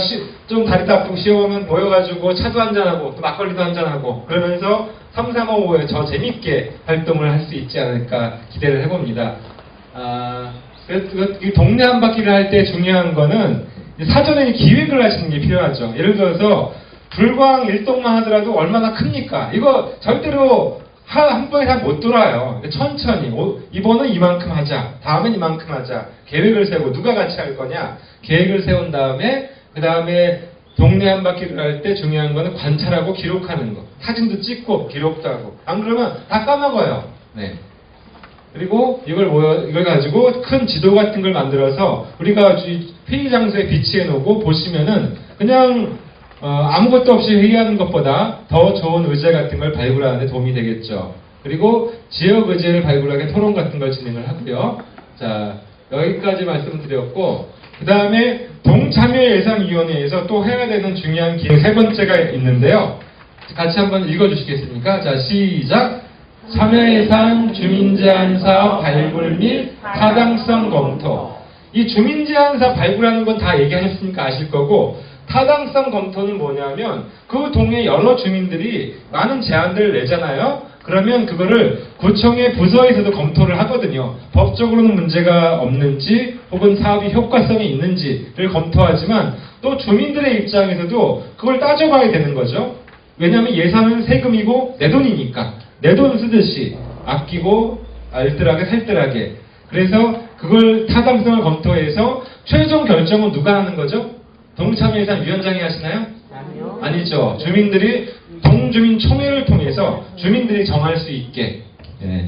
좀 다리도 아프고 쉬어오면 모여가지고 차도 한잔하고 또 막걸리도 한잔하고 그러면서 3, 3, 5, 5에 더 재밌게 활동을 할 수 있지 않을까 기대를 해봅니다. 이 동네 한 바퀴를 할 때 중요한 거는 사전에 기획을 하시는 게 필요하죠. 예를 들어서 불광 일동만 하더라도 얼마나 큽니까? 이거 절대로 한 번에 다 못 돌아요. 천천히 이번은 이만큼 하자, 다음엔 이만큼 하자, 계획을 세우고 누가 같이 할 거냐 계획을 세운 다음에 그 다음에 동네 한 바퀴를 할 때 중요한 거는 관찰하고 기록하는 거. 사진도 찍고 기록도 하고. 안 그러면 다 까먹어요. 네. 그리고 이걸 가지고 큰 지도 같은 걸 만들어서 우리가 회의 장소에 비치해 놓고 보시면은 그냥 아무것도 없이 회의하는 것보다 더 좋은 의제 같은 걸 발굴하는 데 도움이 되겠죠. 그리고 지역 의제를 발굴하게 토론 같은 걸 진행을 하고요. 자, 여기까지 말씀드렸고, 그 다음에 동참여예산위원회에서 또 해야 되는 중요한 기획 세 번째가 있는데요. 같이 한번 읽어주시겠습니까? 자, 시작! 참여예산 주민제안사업 발굴 및 타당성 검토. 이 주민제안사 발굴하는 건 다 얘기하셨으니까 아실 거고, 타당성 검토는 뭐냐면 그 동네 여러 주민들이 많은 제안들을 내잖아요. 그러면 그거를 구청의 부서에서도 검토를 하거든요. 법적으로는 문제가 없는지 혹은 사업이 효과성이 있는지를 검토하지만 또 주민들의 입장에서도 그걸 따져봐야 되는 거죠. 왜냐하면 예산은 세금이고 내 돈이니까 내 돈 쓰듯이 아끼고 알뜰하게 살뜰하게. 그래서 그걸 타당성을 검토해서 최종 결정은 누가 하는 거죠? 동참여예산 위원장이 하시나요? 아니요. 아니죠. 주민들이 동주민총회를 통해서 주민들이 정할 수 있게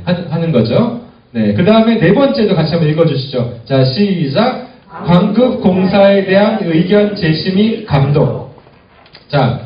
하는 거죠. 네. 그 다음에 네 번째도 같이 한번 읽어주시죠. 자, 시작. 광급공사에 대한 의견 제시 및 감독. 자,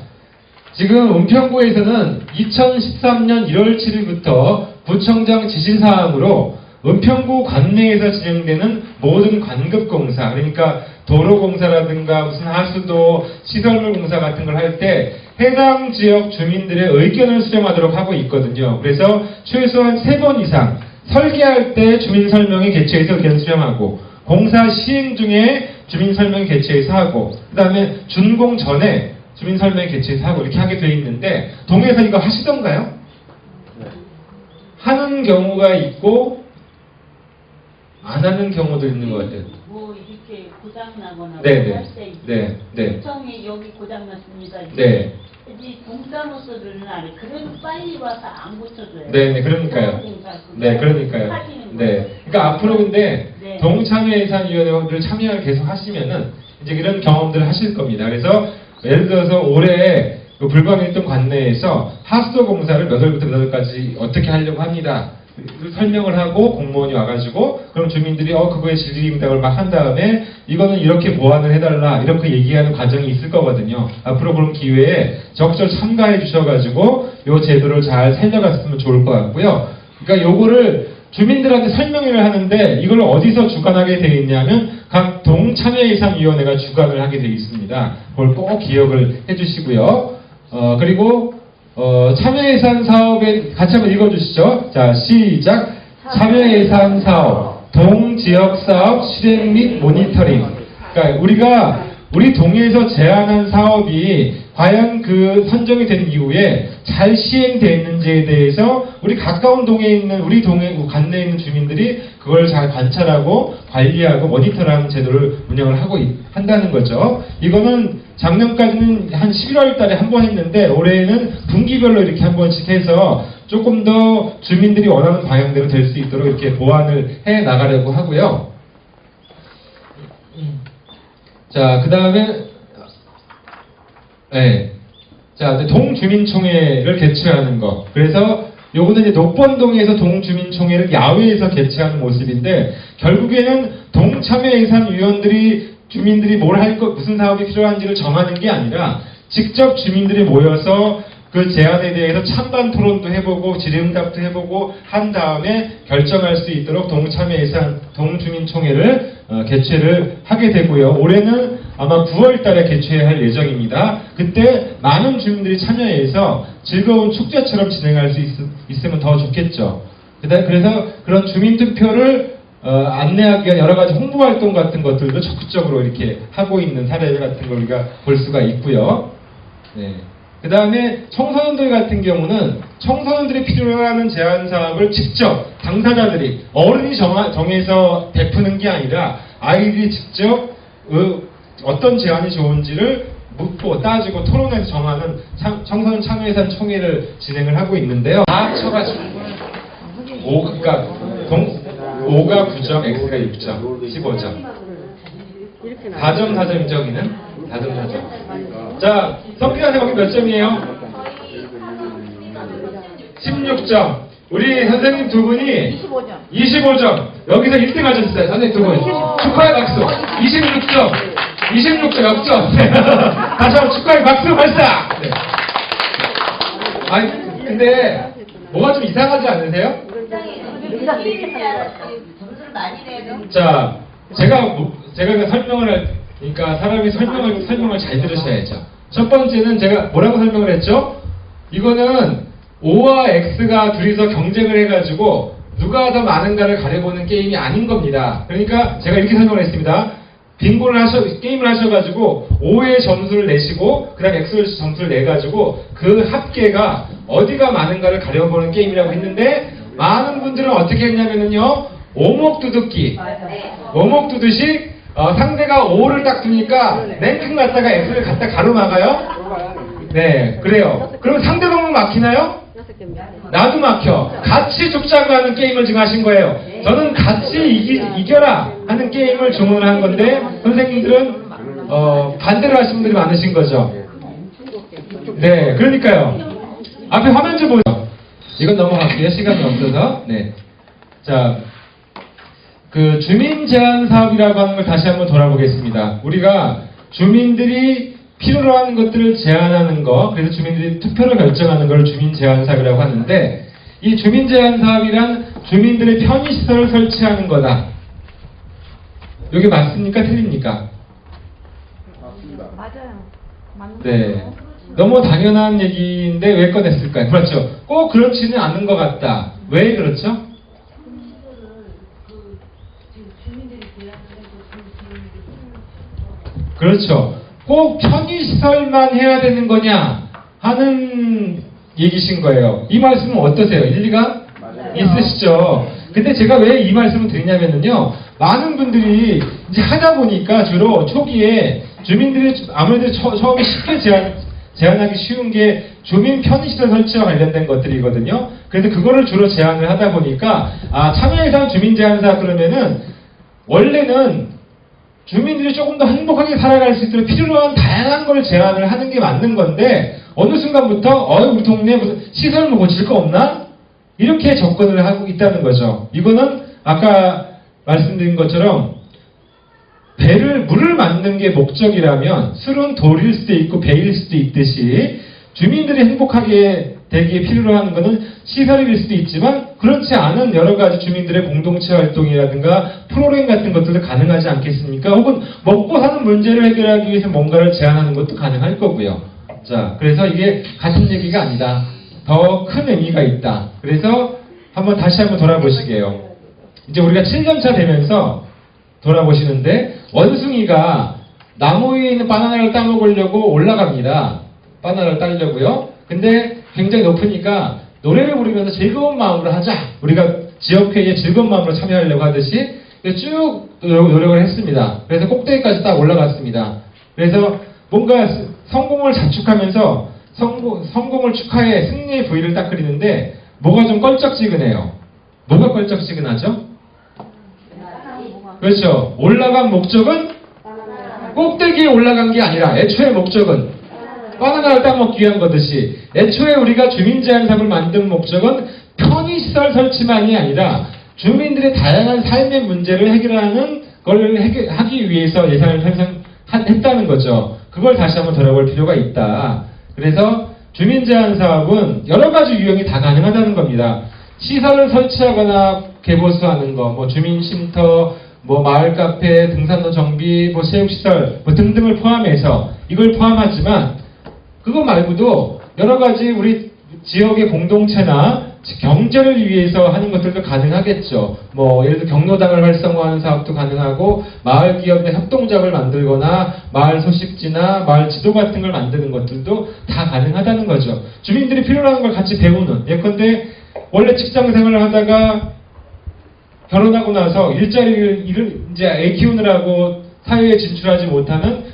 지금 은평구에서는 2013년 1월 7일부터 구청장 지시사항으로 은평구 관내에서 진행되는 모든 관급공사, 그러니까 도로공사라든가 무슨 하수도, 시설물 공사 같은 걸 할 때 해당 지역 주민들의 의견을 수렴하도록 하고 있거든요. 그래서 최소한 3번 이상 설계할 때 주민설명회 개최해서 의견 수렴하고, 공사 시행 중에 주민설명회 개최해서 하고, 그 다음에 준공 전에 주민설명회 개최해서 하고 이렇게 하게 돼 있는데, 동에서 이거 하시던가요? 하는 경우가 있고 안 하는 경우도 있는 것 같아요. 뭐 이렇게 고장 나거나 네네. 할 때 네, 네. 구청에 여기 고장 났습니다. 네. 이 동사무소들은 안 해. 그래도 빨리 와서 안 고쳐줘요. 네, 그러니까요. 네, 그러니까요. 네. 그러니까 앞으로 근데 네. 동참예산위원회를 참여를 계속 하시면은 이제 이런 경험들을 하실 겁니다. 그래서 예를 들어서 올해 그 불광일동 관내에서 하수도 공사를 몇 월부터 몇 월까지 어떻게 하려고 합니다. 설명을 하고 공무원이 와가지고 그럼 주민들이 그거에 질의응답을 막 한 다음에 이거는 이렇게 보완을 해달라 이렇게 얘기하는 과정이 있을 거거든요. 앞으로 그런 기회에 적극 참가해 주셔가지고 요 제도를 잘 살려갔으면 좋을 것 같고요. 그러니까 요거를 주민들한테 설명을 하는데 이걸 어디서 주관하게 되어 있냐면 각 동참여예산위원회가 주관을 하게 되어 있습니다. 그걸 꼭 기억을 해주시고요. 그리고 참여예산 사업에 같이 한번 읽어주시죠. 자, 시작. 참여예산 사업, 동지역사업 실행 및 모니터링. 그러니까 우리 동에서 제안한 사업이 과연 그 선정이 된 이후에 잘 시행되었는지에 대해서 우리 가까운 동에 있는 우리 동에 관내에 있는 주민들이 그걸 잘 관찰하고 관리하고 모니터하는 제도를 운영을 하고 한다는 거죠. 이거는 작년까지는 한 11월 달에 한 번 했는데 올해는 분기별로 이렇게 한 번씩 해서 조금 더 주민들이 원하는 방향대로 될 수 있도록 이렇게 보완을 해 나가려고 하고요. 자, 그 다음에 네. 자, 동주민총회를 개최하는 거. 그래서 요거는 이제 녹번동에서 동주민총회를 야외에서 개최하는 모습인데 결국에는 동참여예산위원들이 주민들이 뭘 할 것, 무슨 사업이 필요한지를 정하는 게 아니라 직접 주민들이 모여서 그 제안에 대해서 찬반 토론도 해보고 질의응답도 해보고 한 다음에 결정할 수 있도록 동참여예산 동주민총회를 개최를 하게 되고요. 올해는 아마 9월 달에 개최할 예정입니다. 그때 많은 주민들이 참여해서 즐거운 축제처럼 진행할 수 있으면 더 좋겠죠. 그래서 그런 주민투표를 안내하기 위한 여러 가지 홍보 활동 같은 것들도 적극적으로 이렇게 하고 있는 사례 같은 걸 우리가 볼 수가 있고요. 네. 그 다음에 청소년들 같은 경우는 청소년들이 필요로 하는 제안 사업을 직접 당사자들이 어른이 정해서 베푸는 게 아니라 아이들이 직접 어떤 제안이 좋은지를 묻고 따지고 토론해서 정하는 청소년 참여예산 총회를 진행을 하고 있는데요. 다 합쳐가지고 그러니까 5가 9점, X가 6점, 15점. 4점, 4점 저기는 4점, 4점. 자, 성기한테 거기 몇 점이에요? 16점. 우리 선생님 두 분이 25점. 여기서 1등 하셨어요. 선생님 두 분. 축하의 박수. 26점. 26점 역점. 다시 한번 축하의 박수 발사. 네. 아니 근데 뭐가 좀 이상하지 않으세요? 자, 제가 그냥 그러니까 사람이 설명을 잘 들으셔야죠. 첫 번째는 제가 뭐라고 설명을 했죠? 이거는 O와 X가 둘이서 경쟁을 해가지고 누가 더 많은가를 가려보는 게임이 아닌 겁니다. 그러니까 제가 이렇게 설명을 했습니다. 게임을 하셔가지고 O의 점수를 내시고 그 다음에 X의 점수를 내가지고 그 합계가 어디가 많은가를 가려보는 게임이라고 했는데 많은 분들은 어떻게 했냐면요 오목두둑기 오목두듯이 상대가 5를 딱 두니까 랭킹 갖다가 X를 갖다 가로막아요. 네, 그래요. 그럼 상대방은 막히나요? 나도 막혀. 같이 죽자고 하는 게임을 지금 하신 거예요. 저는 같이 이겨라 하는 게임을 주문을 한 건데 선생님들은 반대로 하신 분들이 많으신 거죠. 네, 그러니까요. 앞에 화면 좀 보죠. 이건 넘어갈게요. 시간이 없어서. 네. 자, 그 주민 제안 사업이라고 하는 걸 다시 한번 돌아보겠습니다. 우리가 주민들이 필요로 하는 것들을 제안하는 거, 그래서 주민들이 투표로 결정하는 걸 주민 제안 사업이라고 하는데 이 주민 제안 사업이란 주민들의 편의시설을 설치하는 거다. 이게 맞습니까? 틀립니까? 맞아요. 네. 너무 당연한 얘기인데 왜 꺼냈을까요? 그렇죠. 꼭 그렇지는 않은 것 같다. 왜 그렇죠? 그렇죠. 꼭 편의시설만 해야 되는 거냐 하는 얘기신 거예요. 이 말씀은 어떠세요? 일리가? 있으시죠. 근데 제가 왜 이 말씀을 드리냐면요. 많은 분들이 이제 하다 보니까 주로 초기에 주민들이 아무래도 처음에 쉽게 제한하기 쉬운 게 주민 편의시설 설치와 관련된 것들이거든요. 그래서 그거를 주로 제한을 하다 보니까 참여예산 주민 제한사 그러면은 원래는 주민들이 조금 더 행복하게 살아갈 수 있도록 필요로 한 다양한 걸 제한을 하는 게 맞는 건데 어느 순간부터 우리 동네에 무슨 시설 뭐 고칠 거 없나? 이렇게 접근을 하고 있다는 거죠. 이거는 아까 말씀드린 것처럼 물을 만든 게 목적이라면 술은 돌일 수도 있고 배일 수도 있듯이 주민들이 행복하게 되기에 필요로 하는 것은 시설일 수도 있지만 그렇지 않은 여러 가지 주민들의 공동체 활동이라든가 프로그램 같은 것들도 가능하지 않겠습니까? 혹은 먹고 사는 문제를 해결하기 위해서 뭔가를 제한하는 것도 가능할 거고요. 자, 그래서 이게 같은 얘기가 아니다. 더 큰 의미가 있다. 그래서 다시 한번 돌아보시게요. 이제 우리가 7년차 되면서 돌아보시는데 원숭이가 나무 위에 있는 바나나를 따먹으려고 올라갑니다. 바나나를 따려고요. 근데 굉장히 높으니까 노래를 부르면서 즐거운 마음으로 하자. 우리가 지역회의에 즐거운 마음으로 참여하려고 하듯이 쭉 노력을 했습니다. 그래서 꼭대기까지 딱 올라갔습니다. 그래서 뭔가 성공을 자축하면서 성공을 축하해 승리의 V를 딱 그리는데 뭐가 좀 껄쩍지근해요. 뭐가 껄쩍지근하죠? 그렇죠. 올라간 목적은 꼭대기에 올라간 게 아니라 애초에 목적은 바나나를 따먹기 위한 거듯이 애초에 우리가 주민제한사업을 만든 목적은 편의시설 설치만이 아니라 주민들의 다양한 삶의 문제를 해결하는 걸 하기 위해서 예산을 편성했다는 거죠. 그걸 다시 한번 돌아볼 필요가 있다. 그래서 주민제한사업은 여러 가지 유형이 다 가능하다는 겁니다. 시설을 설치하거나 개보수하는 거, 뭐 주민쉼터, 뭐 마을 카페, 등산로 정비, 뭐 체육시설 뭐 등등을 포함해서 이걸 포함하지만 그거 말고도 여러 가지 우리 지역의 공동체나 경제를 위해서 하는 것들도 가능하겠죠. 뭐 예를 들어 경로당을 활성화하는 사업도 가능하고 마을 기업의 협동작을 만들거나 마을 소식지나 마을 지도 같은 걸 만드는 것들도 다 가능하다는 거죠. 주민들이 필요로 하는 걸 같이 배우는. 예컨대 원래 직장 생활을 하다가 결혼하고 나서 일을 이제 애 키우느라고 사회에 진출하지 못하는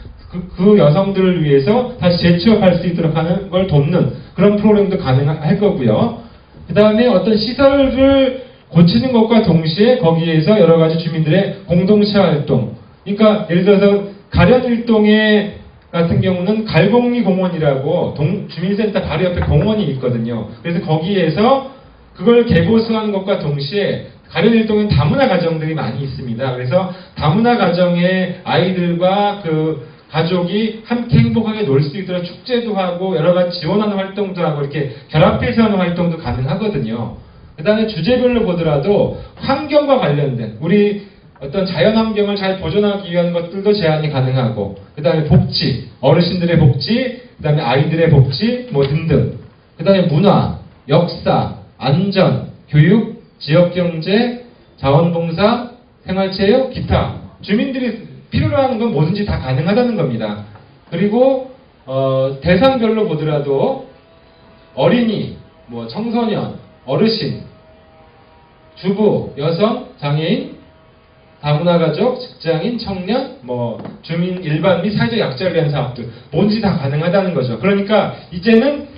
그 여성들을 위해서 다시 재취업할 수 있도록 하는 걸 돕는 그런 프로그램도 가능할 거고요. 그 다음에 어떤 시설을 고치는 것과 동시에 거기에서 여러 가지 주민들의 공동체 활동. 그러니까 예를 들어서 가련일동에 같은 경우는 갈곡리 공원이라고 주민센터 바로 옆에 공원이 있거든요. 그래서 거기에서 그걸 개보수한 것과 동시에 가련일동엔 다문화 가정들이 많이 있습니다. 그래서 다문화 가정의 아이들과 그 가족이 함께 행복하게 놀 수 있도록 축제도 하고 여러 가지 지원하는 활동도 하고 이렇게 결합해서 하는 활동도 가능하거든요. 그 다음에 주제별로 보더라도 환경과 관련된 우리 어떤 자연환경을 잘 보존하기 위한 것들도 제한이 가능하고 그 다음에 복지, 어르신들의 복지, 그 다음에 아이들의 복지 뭐 등등 그 다음에 문화, 역사, 안전, 교육, 지역경제, 자원봉사, 생활체육, 기타 주민들이 필요로 하는 건 뭐든지 다 가능하다는 겁니다. 그리고 대상별로 보더라도 어린이, 뭐 청소년, 어르신, 주부, 여성, 장애인, 다문화 가족, 직장인, 청년, 뭐 주민 일반 및 사회적 약자를 위한 사업들 뭔지 다 가능하다는 거죠. 그러니까 이제는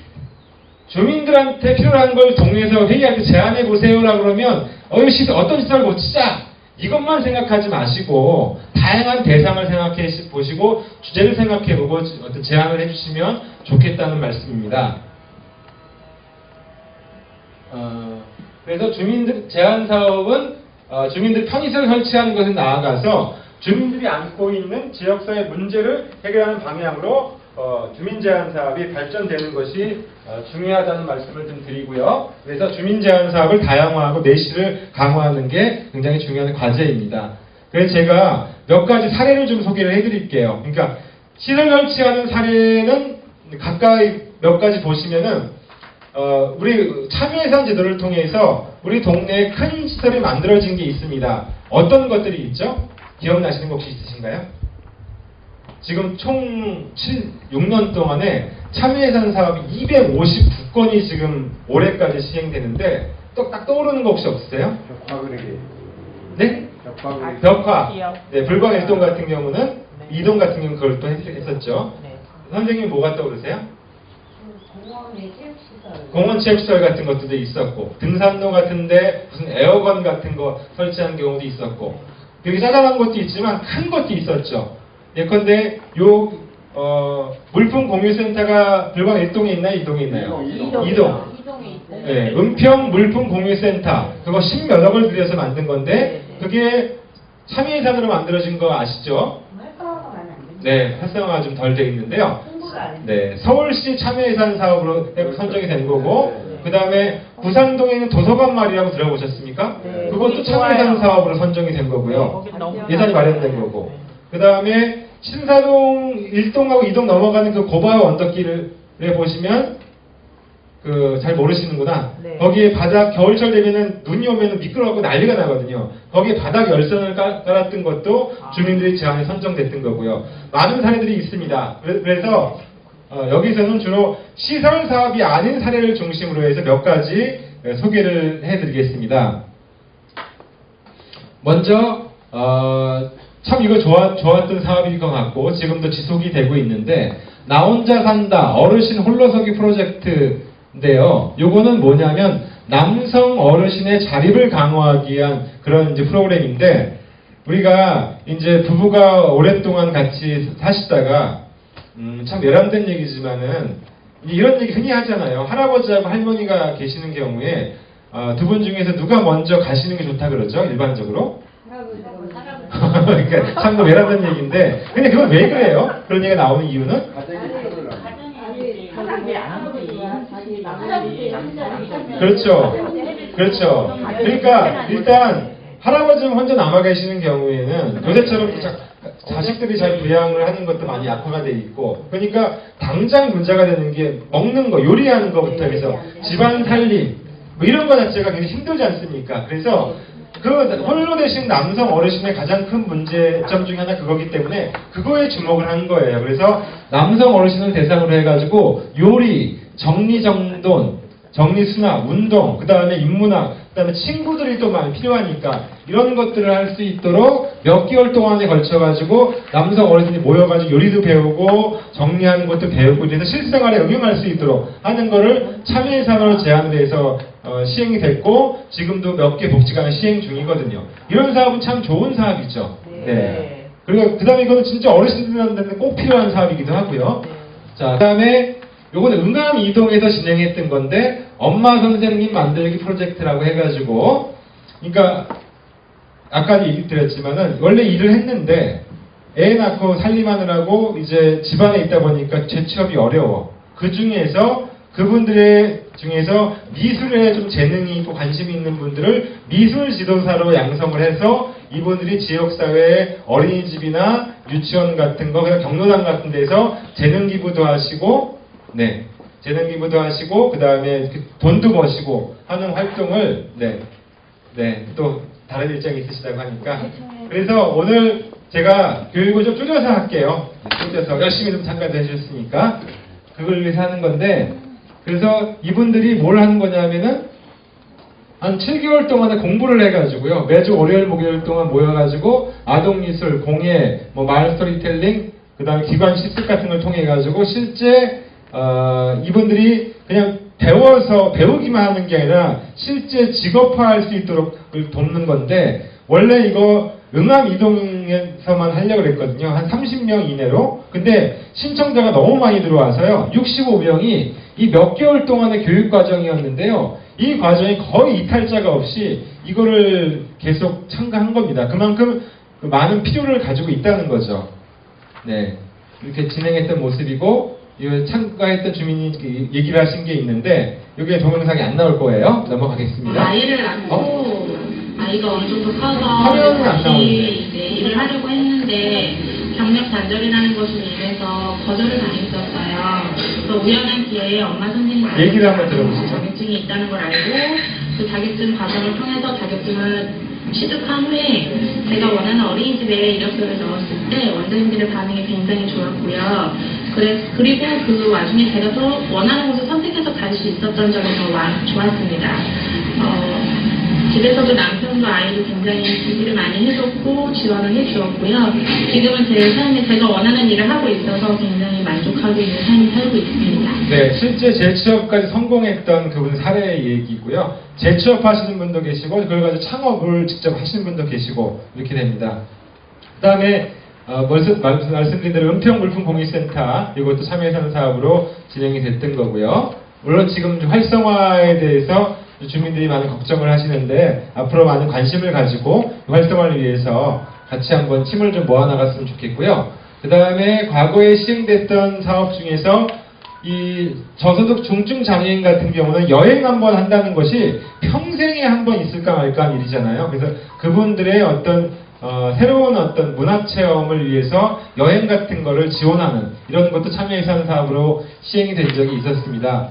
주민들한테 필요한 걸 동네에서 회의할 때 제안해 보세요라고 그러면 어떤 시설 고치자 이것만 생각하지 마시고 다양한 대상을 생각해 보시고 주제를 생각해 보고 어떤 제안을 해주시면 좋겠다는 말씀입니다. 그래서 주민들 제한 사업은 주민들 편의시설 설치하는 것에 나아가서 주민들이 안고 있는 지역사회 문제를 해결하는 방향으로 주민제한 사업이 발전되는 것이 중요하다는 말씀을 좀 드리고요. 그래서 주민제한 사업을 다양화하고 내실을 강화하는 게 굉장히 중요한 과제입니다. 그래서 제가 몇 가지 사례를 좀 소개를 해드릴게요. 그러니까 시설 설치하는 사례는 가까이 몇 가지 보시면은 우리 참여예산 제도를 통해서 우리 동네에 큰 시설이 만들어진 게 있습니다. 어떤 것들이 있죠? 기억나시는 거 혹시 있으신가요? 지금 총 6년 동안에 참여예산 사업이 259건이 지금 올해까지 시행되는데 딱 떠오르는 거 혹시 없으세요? 벽화그리기. 네? 벽화그리기. 벽화. 기억. 네, 불광 일동 네. 같은 경우는 이동 같은 경우는 그걸 또 했었죠. 네. 선생님 뭐가 떠오르세요? 공원의 체육시설. 공원 체육시설 같은 것도 있었고 등산로 같은데 무슨 에어건 같은 거 설치한 경우도 있었고 여기 짜잘한 것도 있지만 큰 것도 있었죠. 예컨대 요 물품 공유센터가 불광 1동에 있나요? 2동에 있나요? 이동. 이동. 이동에 있어요. 네, 은평 물품 공유센터 그거 10몇억을 들여서 만든 건데 그게 참여예산으로 만들어진 거 아시죠? 활성화가 많이 안 되죠. 네, 활성화가 좀 덜 돼 있는데요. 홍보가 안 네, 서울시 참여예산 사업으로 선정이 된 거고 그 다음에 부산동에 있는 도서관 마을이라고 들어보셨습니까? 네, 그것도 거기 참여예산 좋아요. 사업으로 선정이 된 거고요. 거기 너무 예산이 마련된 거고 그 다음에 신사동 1동하고 2동 넘어가는 그 고바와 언덕길을 보시면 그 잘 모르시는구나. 네. 거기에 바닥 겨울철 되면은 눈이 오면은 미끄러워갖고 난리가 나거든요. 거기에 바닥 열선을 깔았던 것도 주민들의 제안에 선정됐던 거고요. 많은 사례들이 있습니다. 그래서 여기서는 주로 시설 사업이 아닌 사례를 중심으로 해서 몇 가지 소개를 해드리겠습니다. 먼저 참 이거 좋았던 사업일 것 같고 지금도 지속이 되고 있는데 나 혼자 산다 어르신 홀로서기 프로젝트인데요. 요거는 뭐냐면 남성 어르신의 자립을 강화하기 위한 그런 이제 프로그램인데 우리가 이제 부부가 오랫동안 같이 사시다가 참 외람된 얘기지만은 이런 얘기 흔히 하잖아요. 할아버지하고 할머니가 계시는 경우에 두 분 중에서 누가 먼저 가시는 게 좋다 그러죠? 일반적으로. 그러니까 참고 외람된 얘기인데 근데 그건 왜 그래요? 그런 얘기가 나오는 이유는 가정이 하늘을 사람들이 안 하지. 그렇죠. 그렇죠. 그러니까 일단 할아버지는 혼자 남아 계시는 경우에는 요새처럼 자식들이 잘 부양을 하는 것도 많이 약화가 돼 있고 그러니까 당장 문제가 되는 게 먹는 거, 요리하는 것부터 해서 집안 살림 뭐 이런 거 자체가 굉장히 힘들지 않습니까? 그래서 그 홀로 되신 남성 어르신의 가장 큰 문제점 중에 하나 그거기 때문에 그거에 주목을 한 거예요. 그래서 남성 어르신을 대상으로 해가지고 요리, 정리정돈, 정리수납, 운동, 그 다음에 인문학, 그 다음에 친구들이 또 많이 필요하니까 이런 것들을 할 수 있도록 몇 개월 동안에 걸쳐가지고 남성 어르신이 모여가지고 요리도 배우고 정리하는 것도 배우고 이래서 실생활에 응용할 수 있도록 하는 거를 참여예산으로 제안을 해서 시행이 됐고 지금도 몇 개 복지관에 시행 중이거든요. 이런 사업은 참 좋은 사업이죠. 네. 그리고 그 다음에 이거는 진짜 어르신들한테 꼭 필요한 사업이기도 하고요. 자, 그 다음에 요거는 응암 이동에서 진행했던 건데 엄마 선생님 만들기 프로젝트라고 해가지고 그러니까 아까도 얘기 드렸지만은 원래 일을 했는데 애 낳고 살림하느라고 이제 집안에 있다 보니까 재취업이 어려워. 그 중에서 그분들의 중에서 미술에 좀 재능이 있고 관심이 있는 분들을 미술 지도사로 양성을 해서 이분들이 지역사회에 어린이집이나 유치원 같은 거, 그냥 경로당 같은 데서 재능 기부도 하시고, 네, 재능 기부도 하시고, 그 다음에 돈도 버시고 하는 활동을, 또 다른 일정이 있으시다고 하니까. 그래서 오늘 제가 교육을 좀 줄여서 할게요. 줄여서 열심히 좀 참가도 해주셨으니까. 그걸 위해서 하는 건데, 그래서 이분들이 뭘 하는 거냐면은 한 7개월 동안에 공부를 해가지고요. 매주 월요일, 목요일 동안 모여가지고 아동미술, 공예, 마을 스토리텔링, 그 다음에 기관 실습 같은 걸 통해가지고 실제 이분들이 그냥 배우기만 하는 게 아니라 실제 직업화할 수 있도록 돕는 건데 원래 이거 응암 이동에서만 하려고 그랬거든요. 한 30명 이내로. 근데 신청자가 너무 많이 들어와서요. 65명이 이 몇 개월 동안의 교육 과정이었는데요. 이 과정이 거의 이탈자가 없이 이거를 계속 참가한 겁니다. 그만큼 많은 필요를 가지고 있다는 거죠. 네, 이렇게 진행했던 모습이고 이 참가했던 주민이 얘기를 하신 게 있는데 이게 동영상이 안 나올 거예요. 넘어가겠습니다. 아이를 낳고 아이가 어느 정도 커서 화면은 안 다시 나오는데. 이제 일을 하려고 했는데 경력 단절이라는 것으로 인해서 거절을 당했었어요. 그래서 우연한 기회에 엄마 선생님 얘기를 한번 들어보시죠. 자격증이 있다는 걸 알고 그 자격증 과정을 통해서 자격증을 취득한 후에 제가 원하는 어린이집에 이력서를 넣었을 때 원장님들의 반응이 굉장히 좋았고요. 그리고 그 와중에 제가 또 원하는 곳을 선택해서 갈 수 있었던 점이 더 좋았습니다. 집에서도 남편과 아이도 굉장히 지지를 많이 해줬고 지원을 해주었고요. 지금은 제 삶에 제가 원하는 일을 하고 있어서 굉장히 만족하고 있는 삶을 살고 있습니다. 네, 실제 재취업까지 성공했던 그분 사례 얘기고요. 재취업하시는 분도 계시고 그걸 가지고 창업을 직접 하시는 분도 계시고 이렇게 됩니다. 그 다음에 말씀드린 대로 은평물품공유센터 이것도 참여예산 사업으로 진행이 됐던 거고요. 물론 지금 활성화에 대해서 주민들이 많은 걱정을 하시는데 앞으로 많은 관심을 가지고 활성화를 위해서 같이 한번 팀을 좀 모아나갔으면 좋겠고요. 그 다음에 과거에 시행됐던 사업 중에서 이 저소득 중증 장애인 같은 경우는 여행 한번 한다는 것이 평생에 한번 있을까 말까 하는 일이잖아요. 그래서 그분들의 어떤 새로운 어떤 문화 체험을 위해서 여행 같은 거를 지원하는 이런 것도 참여예산 사업으로 시행이 된 적이 있었습니다.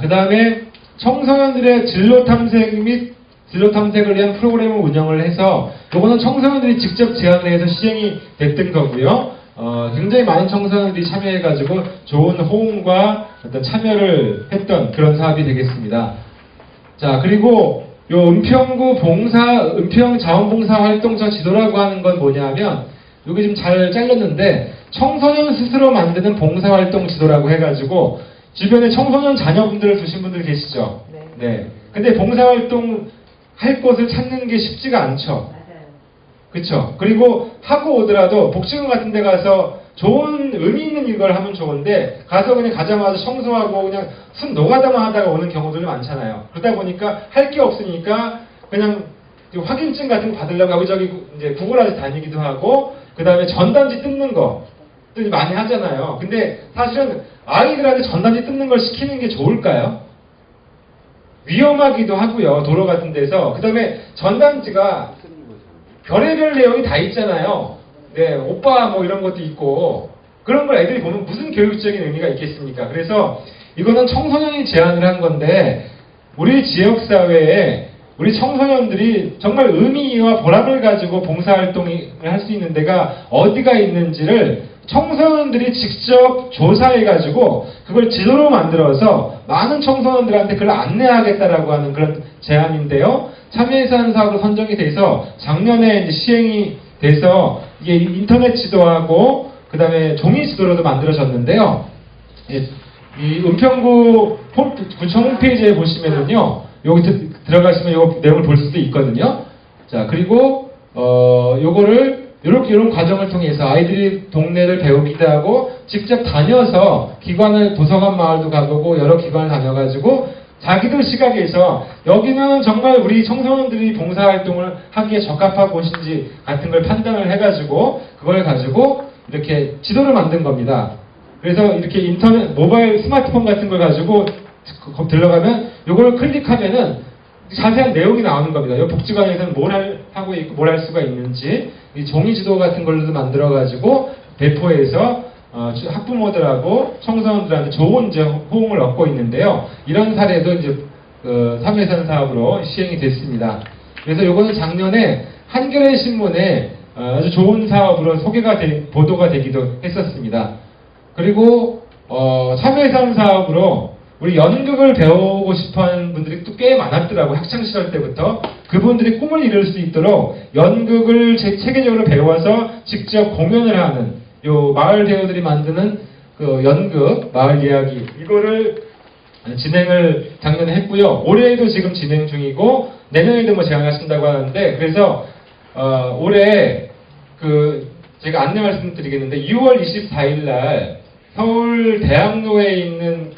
그 다음에 청소년들의 진로 탐색 및 진로 탐색을 위한 프로그램을 운영을 해서 이거는 청소년들이 직접 제안을 해서 시행이 됐던 거고요. 굉장히 많은 청소년들이 참여해가지고 좋은 호응과 어떤 참여를 했던 그런 사업이 되겠습니다. 자, 그리고 요 은평구 은평 자원봉사 활동처 지도라고 하는 건 뭐냐면 여기 지금 잘 잘렸는데 청소년 스스로 만드는 봉사활동 지도라고 해가지고 주변에 청소년 자녀분들을 두신 분들 계시죠? 네. 근데 봉사활동 할 곳을 찾는 게 쉽지가 않죠. 맞아요. 그쵸? 그리고 하고 오더라도 복지관 같은 데 가서 좋은 의미 있는 이걸 하면 좋은데 가서 그냥 가자마자 청소하고 그냥 순 노가다만 하다가 오는 경우들이 많잖아요. 그러다 보니까 할 게 없으니까 그냥 확인증 같은 거 받으려고 여기저기 이제 구글하듯 다니기도 하고 그 다음에 전단지 뜯는 거 많이 하잖아요. 근데 사실은 아이들한테 전단지 뜯는 걸 시키는 게 좋을까요? 위험하기도 하고요. 도로 같은 데서. 그 다음에 전단지가 별의별 내용이 다 있잖아요. 네, 오빠 뭐 이런 것도 있고 그런 걸 애들이 보면 무슨 교육적인 의미가 있겠습니까? 그래서 이거는 청소년이 제안을 한 건데 우리 지역사회에 우리 청소년들이 정말 의미와 보람을 가지고 봉사활동을 할 수 있는 데가 어디가 있는지를 청소년들이 직접 조사해가지고 그걸 지도로 만들어서 많은 청소년들한테 그걸 안내하겠다라고 하는 그런 제안인데요. 참여예산 사업으로 선정이 돼서 작년에 이제 시행이 돼서 이게 인터넷 지도하고 그 다음에 종이 지도로도 만들어졌는데요. 이 은평구 구청 홈페이지에 보시면은요, 여기 들어가시면 이 내용을 볼 수도 있거든요. 자, 그리고 요거를 이런 과정을 통해서 아이들이 동네를 배우기도 하고 직접 다녀서 기관을 도서관 마을도 가보고 여러 기관을 다녀가지고 자기들 시각에서 여기는 정말 우리 청소년들이 봉사활동을 하기에 적합한 곳인지 같은 걸 판단을 해가지고 그걸 가지고 이렇게 지도를 만든 겁니다. 그래서 이렇게 인터넷, 모바일 스마트폰 같은 걸 가지고 들어가면 이걸 클릭하면은 자세한 내용이 나오는 겁니다. 이 복지관에서는 뭘 하고 있고 뭘 할 수가 있는지 이 종이 지도 같은 걸로도 만들어가지고 배포해서 학부모들하고 청소년들한테 좋은 이제 호응을 얻고 있는데요. 이런 사례도 이제 참여예산 사업으로 시행이 됐습니다. 그래서 이거는 작년에 한겨레 신문에 아주 좋은 사업으로 보도가 되기도 했었습니다. 그리고 참여예산 사업으로 우리 연극을 배우고 싶어하는 분들이 또 꽤 많았더라고요. 학창시절 때부터. 그분들이 꿈을 이룰 수 있도록 연극을 체계적으로 배워서 직접 공연을 하는 요 마을 배우들이 만드는 그 연극, 마을 이야기 이거를 진행을 작년에 했고요. 올해에도 지금 진행 중이고 내년에도 뭐 제안하신다고 하는데 그래서 올해 제가 안내 말씀드리겠는데 6월 24일 날 서울 대학로에 있는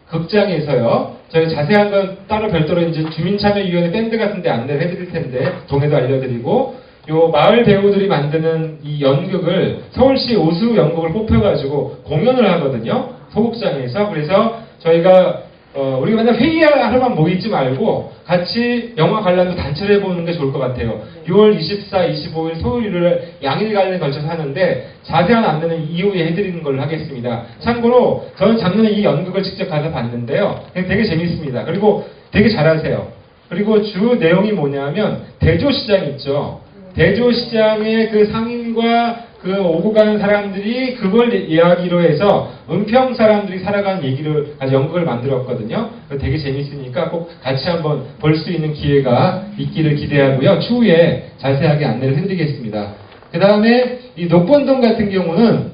극장에서요. 저희 자세한 건 따로 별도로 이제 주민참여위원회 밴드 같은 데 안내를 해드릴 텐데 동해도 알려드리고 요 마을 배우들이 만드는 이 연극을 서울시 우수 연극을 뽑혀가지고 공연을 하거든요. 소극장에서. 그래서 저희가 우리가 맨날 회의하러만 모이지 말고 같이 영화 관람도 단체로 해보는 게 좋을 것 같아요. 6월 24, 25일 토요일, 일요일 양일간에 걸쳐서 하는데 자세한 안내는 이후에 해드리는 걸로 하겠습니다. 참고로 저는 작년에 이 연극을 직접 가서 봤는데요. 되게 재밌습니다. 그리고 되게 잘하세요. 그리고 주 내용이 뭐냐면 대조시장 있죠. 대조시장의 그 상인과 그 오고 가는 사람들이 그걸 이야기로 해서 은평 사람들이 살아가는 얘기를 아주 연극을 만들었거든요. 되게 재밌으니까 꼭 같이 한번 볼 수 있는 기회가 있기를 기대하고요. 추후에 자세하게 안내를 해드리겠습니다. 그 다음에 이 녹번동 같은 경우는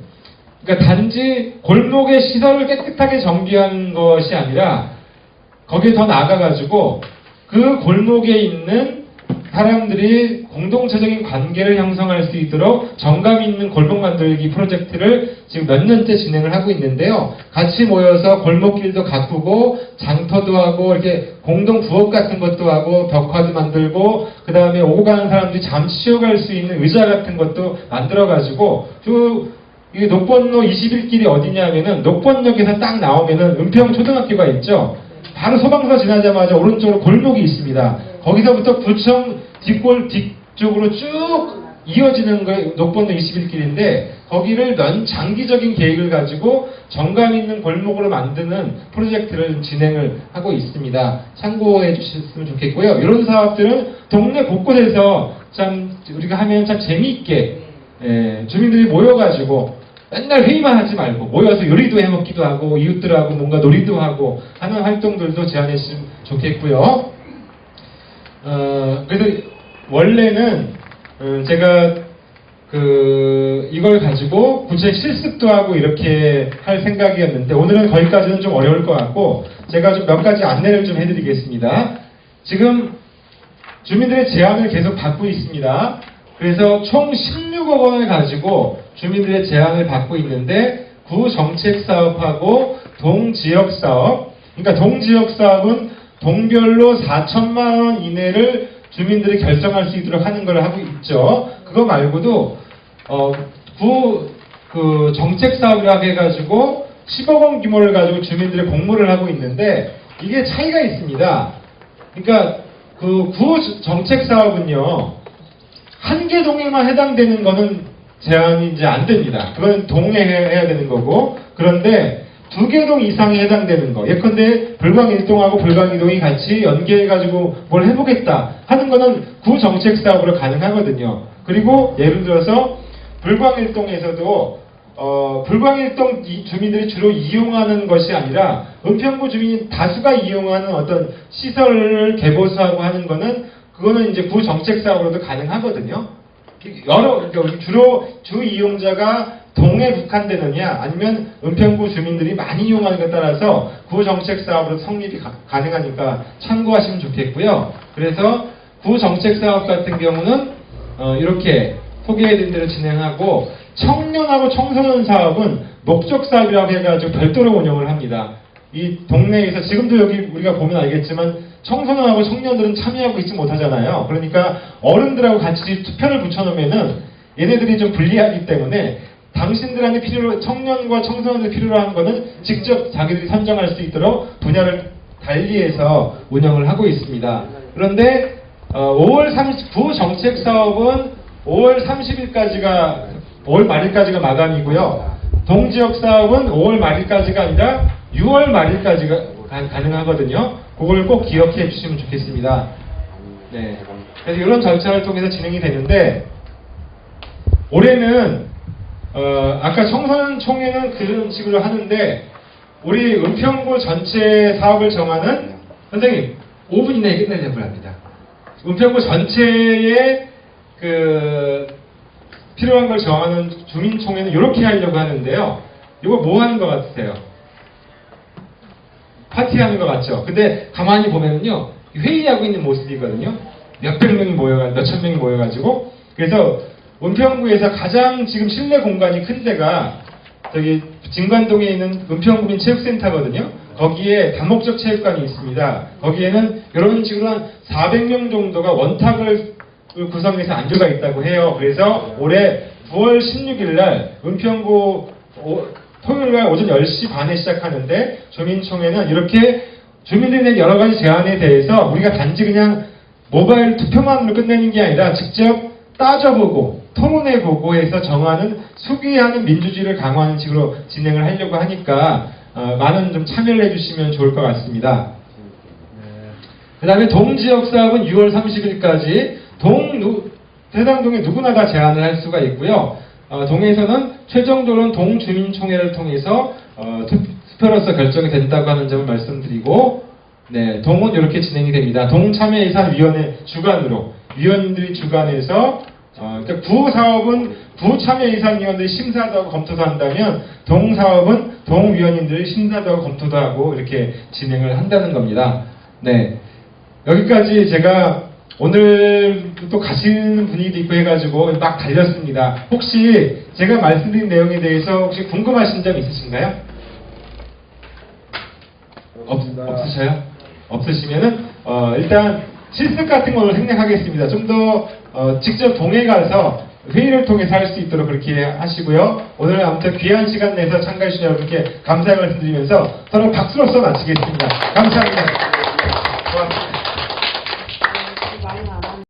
그러니까 단지 골목의 시설을 깨끗하게 정비한 것이 아니라 거기에 더 나아가가지고 그 골목에 있는 사람들이 공동체적인 관계를 형성할 수 있도록 정감 있는 골목 만들기 프로젝트를 지금 몇 년째 진행을 하고 있는데요. 같이 모여서 골목길도 가꾸고 장터도 하고 이렇게 공동 부업 같은 것도 하고 벽화도 만들고 그 다음에 오고 가는 사람들이 잠 쉬어갈 수 있는 의자 같은 것도 만들어가지고 이 녹번로 21길이 어디냐면은 녹번역에서 딱 나오면은 은평 초등학교가 있죠. 바로 소방서 지나자마자 오른쪽으로 골목이 있습니다. 거기서부터 구청 뒷골 뒤쪽으로 쭉 이어지는 게 녹번로 21길인데 거기를 장기적인 계획을 가지고 정감 있는 골목으로 만드는 프로젝트를 진행을 하고 있습니다. 참고해 주셨으면 좋겠고요. 이런 사업들은 동네 곳곳에서 참 우리가 하면 참 재미있게 주민들이 모여가지고 맨날 회의만 하지 말고 모여서 요리도 해먹기도 하고 이웃들하고 뭔가 놀이도 하고 하는 활동들도 제안해 주시면 좋겠고요. 그래서 원래는 제가 이걸 가지고 구체 실습도 하고 이렇게 할 생각이었는데 오늘은 거기까지는 좀 어려울 것 같고 제가 좀 몇 가지 안내를 좀 해드리겠습니다. 지금 주민들의 제안을 계속 받고 있습니다. 그래서 총 16억 원을 가지고 주민들의 제안을 받고 있는데 구정책사업하고 동지역사업, 그러니까 동지역사업은 동별로 4천만 원 이내를 주민들이 결정할 수 있도록 하는 걸 하고 있죠. 그거 말고도 정책사업이라고 해가지고 10억 원 규모를 가지고 주민들의 공모를 하고 있는데 이게 차이가 있습니다. 그러니까 정책사업은요 한 개 동에만 해당되는 거는 제한이 이제 안 됩니다. 그건 동에 해야 되는 거고 그런데 2개 동 이상에 해당되는 거 예컨대 불광 1동하고 불광 2동이 같이 연계해가지고 뭘 해보겠다 하는 거는 구정책사업으로 가능하거든요. 그리고 예를 들어서 불광 1동에서도 불광 1동 주민들이 주로 이용하는 것이 아니라 은평구 주민이 다수가 이용하는 어떤 시설을 개보수하고 하는 거는 그거는 이제 구정책사업으로도 가능하거든요. 주로 주 이용자가 동에 국한되느냐 아니면 은평구 주민들이 많이 이용하는 것에 따라서 구정책사업으로 성립이 가능하니까 참고하시면 좋겠고요. 그래서 구정책사업 같은 경우는 이렇게 소개해드린 대로 진행하고 청년하고 청소년 사업은 목적사업이라고 해가지고 별도로 운영을 합니다. 이 동네에서 지금도 여기 우리가 보면 알겠지만 청소년하고 청년들은 참여하고 있지 못하잖아요. 그러니까 어른들하고 같이 투표를 붙여놓으면은 얘네들이 좀 불리하기 때문에 당신들한테 청년과 청소년들 필요로 하는 거는 직접 자기들이 선정할 수 있도록 분야를 달리해서 운영을 하고 있습니다. 그런데 5월 39 정책 사업은 5월 말일까지가 마감이고요. 동지역 사업은 5월 말일까지가 아니라 6월 말일까지가 가능하거든요. 그걸 꼭 기억해 주시면 좋겠습니다. 네. 그래서 이런 절차를 통해서 진행이 되는데 올해는 아까 청소년 총회는 그런 식으로 하는데 우리 은평구 전체 사업을 정하는 선생님 5분 이내에 끝내려고 합니다. 은평구 전체에 필요한 걸 정하는 주민총회는 이렇게 하려고 하는데요. 이거 뭐 하는 것 같으세요? 파티하는 것 같죠? 근데 가만히 보면은요 회의하고 있는 모습이거든요. 몇백 명이 몇천 명이 모여가지고 그래서 은평구에서 가장 지금 실내 공간이 큰 데가 저기 진관동에 있는 은평구민체육센터거든요. 거기에 다목적 체육관이 있습니다. 거기에는 이런 식으로 한 400명 정도가 원탁을 구성해서 앉아가 있다고 해요. 그래서 올해 9월 16일 날 은평구 토요일 날 오전 10시 반에 시작하는데 주민총회는 이렇게 주민들이 낸 여러 가지 제안에 대해서 우리가 단지 그냥 모바일 투표만으로 끝내는 게 아니라 직접 따져보고 토론해보고 해서 정하는 수기하는 민주주의를 강화하는 식으로 진행을 하려고 하니까 많은 좀 참여를 해주시면 좋을 것 같습니다. 그 다음에 동지역사업은 6월 30일까지 해당 동에 누구나 다 제안을 할 수가 있고요. 동에서는 최종적으로는 동주민총회를 통해서 투표로서 결정이 된다고 하는 점을 말씀드리고, 네, 동은 이렇게 진행이 됩니다. 동참여예산위원회 주관으로 위원들이 주관해서 그러니까 구사업은 구참여예산위원들이 심사도 하고 검토도 한다면 동사업은 동위원님들이 심사도 하고 검토도 하고 이렇게 진행을 한다는 겁니다. 네, 여기까지 제가 오늘 또 가시는 분위기도 있고 해가지고 막 달렸습니다. 혹시 제가 말씀드린 내용에 대해서 혹시 궁금하신 점 있으신가요? 없으셔요? 없으시면은 일단 실습 같은 걸로 생략하겠습니다. 좀 더 직접 동에 가서 회의를 통해서 할 수 있도록 그렇게 하시고요. 오늘 아무튼 귀한 시간 내서 참가해 주신 여러분께 감사의 말씀 드리면서 서로 박수로서 마치겠습니다. 감사합니다. 고맙습니다.